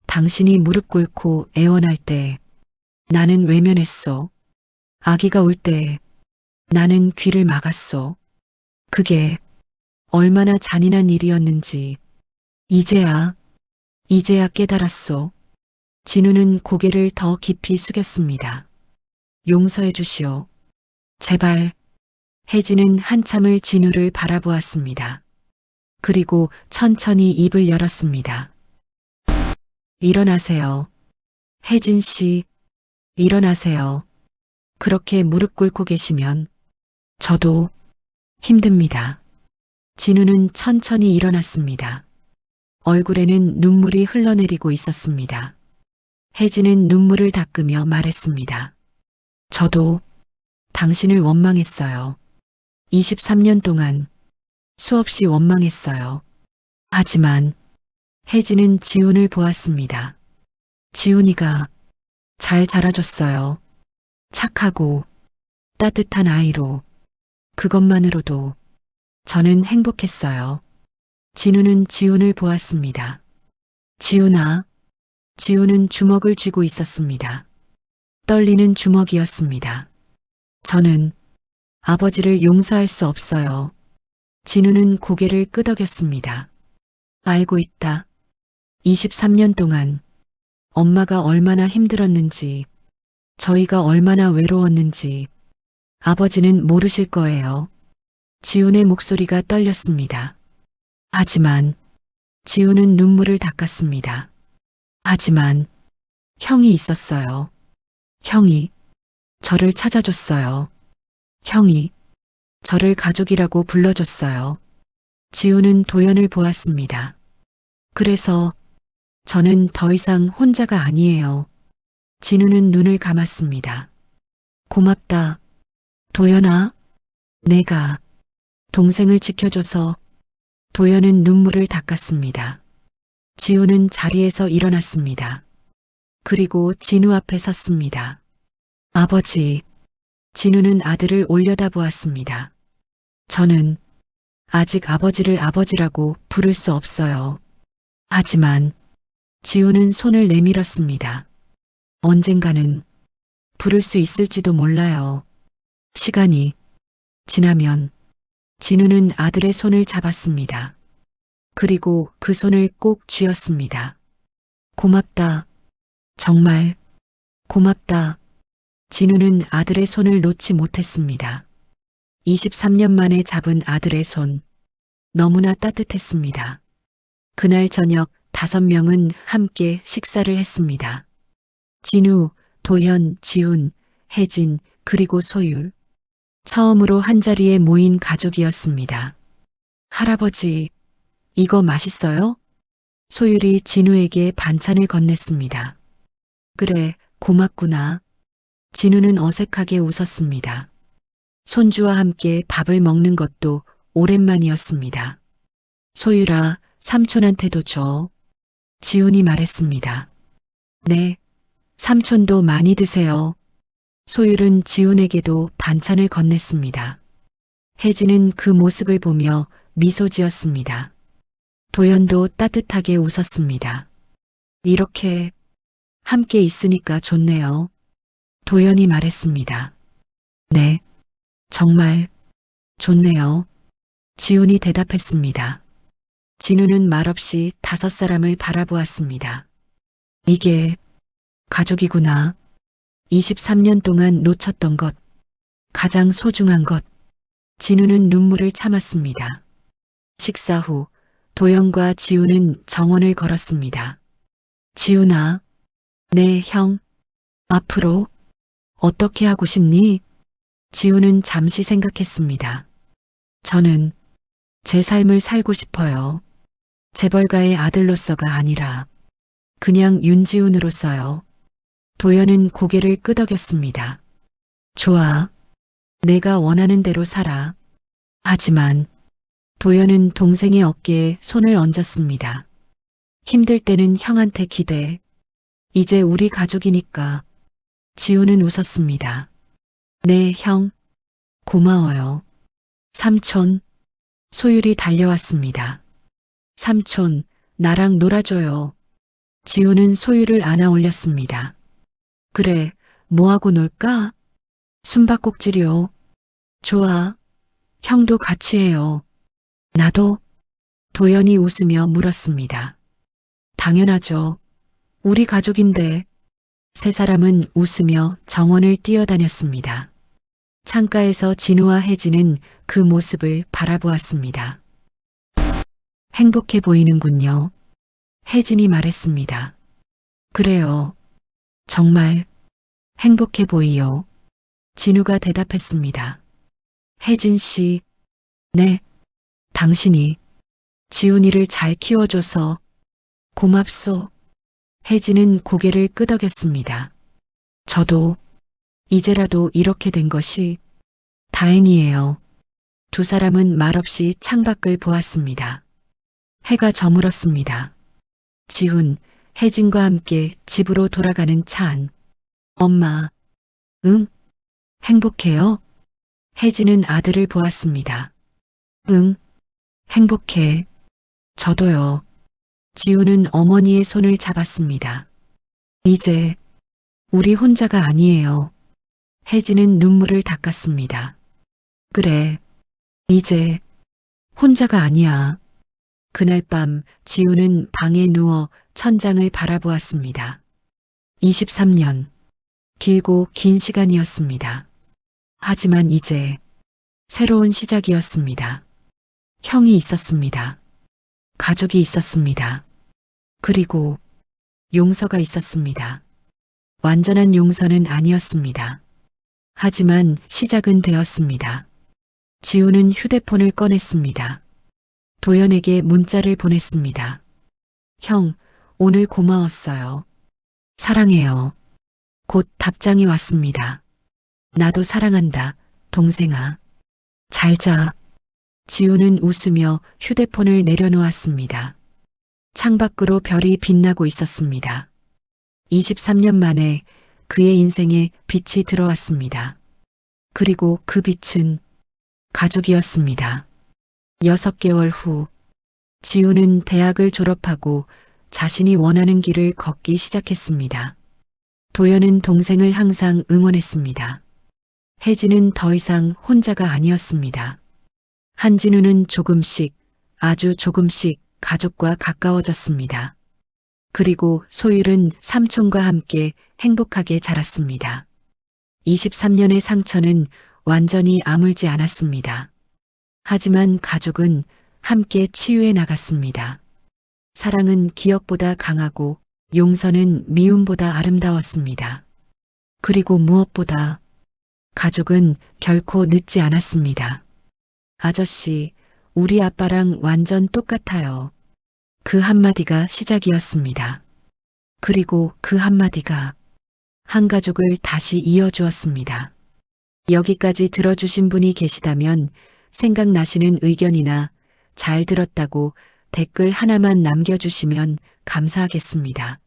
Speaker 2: 당신이 무릎 꿇고 애원할 때 나는 외면했소. 아기가 울 때 나는 귀를 막았소. 그게 얼마나 잔인한 일이었는지 이제야 깨달았소. 진우는 고개를 더 깊이 숙였습니다. 용서해 주시오. 제발. 혜진은 한참을 진우를 바라보았습니다. 그리고 천천히 입을 열었습니다. 일어나세요. 혜진 씨, 일어나세요. 그렇게 무릎 꿇고 계시면 저도 힘듭니다. 진우는 천천히 일어났습니다. 얼굴에는 눈물이 흘러내리고 있었습니다. 혜진은 눈물을 닦으며 말했습니다. 저도 당신을 원망했어요. 23년 동안 수없이 원망했어요. 하지만 혜진은 지훈을 보았습니다. 지훈이가 잘 자라줬어요. 착하고 따뜻한 아이로. 그것만으로도 저는 행복했어요. 진우는 지훈을 보았습니다. 지훈아. 지훈은 주먹을 쥐고 있었습니다. 떨리는 주먹이었습니다. 저는 아버지를 용서할 수 없어요. 진우는 고개를 끄덕였습니다. 알고 있다. 23년 동안 엄마가 얼마나 힘들었는지, 저희가 얼마나 외로웠는지 아버지는 모르실 거예요. 지훈의 목소리가 떨렸습니다. 하지만 지훈은 눈물을 닦았습니다. 하지만 형이 있었어요. 형이 저를 찾아줬어요. 형이 저를 가족이라고 불러줬어요. 지훈은 도연을 보았습니다. 그래서 저는 더 이상 혼자가 아니에요. 진우는 눈을 감았습니다. 고맙다. 도연아. 내가 동생을 지켜줘서. 도연은 눈물을 닦았습니다. 지우는 자리에서 일어났습니다. 그리고 진우 앞에 섰습니다. 아버지. 진우는 아들을 올려다보았습니다. 저는 아직 아버지를 아버지라고 부를 수 없어요. 하지만 지우는 손을 내밀었습니다. 언젠가는 부를 수 있을지도 몰라요. 시간이 지나면. 진우는 아들의 손을 잡았습니다. 그리고 그 손을 꼭 쥐었습니다. 고맙다. 정말 고맙다. 진우는 아들의 손을 놓지 못했습니다. 23년 만에 잡은 아들의 손. 너무나 따뜻했습니다. 그날 저녁 5명은 함께 식사를 했습니다. 진우, 도현, 지훈, 혜진, 그리고 소율. 처음으로 한자리에 모인 가족이었습니다. 할아버지, 이거 맛있어요? 소율이 진우에게 반찬을 건넸습니다. 그래, 고맙구나. 진우는 어색하게 웃었습니다. 손주와 함께 밥을 먹는 것도 오랜만이었습니다. 소율아, 삼촌한테도 줘. 지훈이 말했습니다. 네, 삼촌도 많이 드세요. 소율은 지훈에게도 반찬을 건넸습니다. 혜진은 그 모습을 보며 미소 지었습니다. 도연도 따뜻하게 웃었습니다. 이렇게 함께 있으니까 좋네요. 도연이 말했습니다. 네, 정말 좋네요. 지훈이 대답했습니다. 진우는 말없이 5사람을 바라보았습니다. 이게 가족이구나. 23년 동안 놓쳤던 것, 가장 소중한 것. 진우는 눈물을 참았습니다. 식사 후 도영과 지우는 정원을 걸었습니다. 지훈아, 네, 형. 앞으로 어떻게 하고 싶니? 지우는 잠시 생각했습니다. 저는 제 삶을 살고 싶어요. 재벌가의 아들로서가 아니라 그냥 윤지훈으로서요. 도연은 고개를 끄덕였습니다. 좋아. 내가 원하는 대로 살아. 하지만 도연은 동생의 어깨에 손을 얹었습니다. 힘들 때는 형한테 기대. 이제 우리 가족이니까. 지우는 웃었습니다. 네, 형. 고마워요. 삼촌. 소율이 달려왔습니다. 삼촌, 나랑 놀아줘요. 지우는 소율을 안아 올렸습니다. 그래, 뭐하고 놀까? 숨바꼭질이요. 좋아. 형도 같이 해요. 나도? 도연이 웃으며 물었습니다. 당연하죠. 우리 가족인데. 세 사람은 웃으며 정원을 뛰어다녔습니다. 창가에서 진우와 혜진은 그 모습을 바라보았습니다. 행복해 보이는군요. 혜진이 말했습니다. 그래요. 정말 행복해 보이요. 진우가 대답했습니다. 혜진 씨, 네, 당신이 지훈이를 잘 키워줘서 고맙소. 혜진은 고개를 끄덕였습니다. 저도 이제라도 이렇게 된 것이 다행이에요. 두 사람은 말없이 창밖을 보았습니다. 해가 저물었습니다. 지훈, 혜진과 함께 집으로 돌아가는 차 안. 엄마, 응? 행복해요? 혜진은 아들을 보았습니다. 응, 행복해. 저도요. 지우는 어머니의 손을 잡았습니다. 이제 우리 혼자가 아니에요. 혜진은 눈물을 닦았습니다. 그래, 이제 혼자가 아니야. 그날 밤 지우는 방에 누워 천장을 바라보았습니다. 23년, 길고 긴 시간이었습니다. 하지만 이제 새로운 시작이었습니다. 형이 있었습니다. 가족이 있었습니다. 그리고 용서가 있었습니다. 완전한 용서는 아니었습니다. 하지만 시작은 되었습니다. 지우는 휴대폰을 꺼냈습니다. 도연에게 문자를 보냈습니다. 형, 오늘 고마웠어요. 사랑해요. 곧 답장이 왔습니다. 나도 사랑한다, 동생아. 잘 자. 지우는 웃으며 휴대폰을 내려놓았습니다. 창밖으로 별이 빛나고 있었습니다. 23년 만에 그의 인생에 빛이 들어왔습니다. 그리고 그 빛은 가족이었습니다. 6개월 후, 지우는 대학을 졸업하고 자신이 원하는 길을 걷기 시작했습니다. 도연은 동생을 항상 응원했습니다. 혜진은 더 이상 혼자가 아니었습니다. 한진우는 조금씩, 아주 조금씩 가족과 가까워졌습니다. 그리고 소율은 삼촌과 함께 행복하게 자랐습니다. 23년의 상처는 완전히 아물지 않았습니다. 하지만 가족은 함께 치유해 나갔습니다. 사랑은 기억보다 강하고 용서는 미움보다 아름다웠습니다. 그리고 무엇보다 가족은 결코 늦지 않았습니다. 아저씨, 우리 아빠랑 완전 똑같아요. 그 한마디가 시작이었습니다. 그리고 그 한마디가 한 가족을 다시 이어주었습니다. 여기까지 들어주신 분이 계시다면 생각나시는 의견이나 잘 들었다고 댓글 하나만 남겨주시면 감사하겠습니다.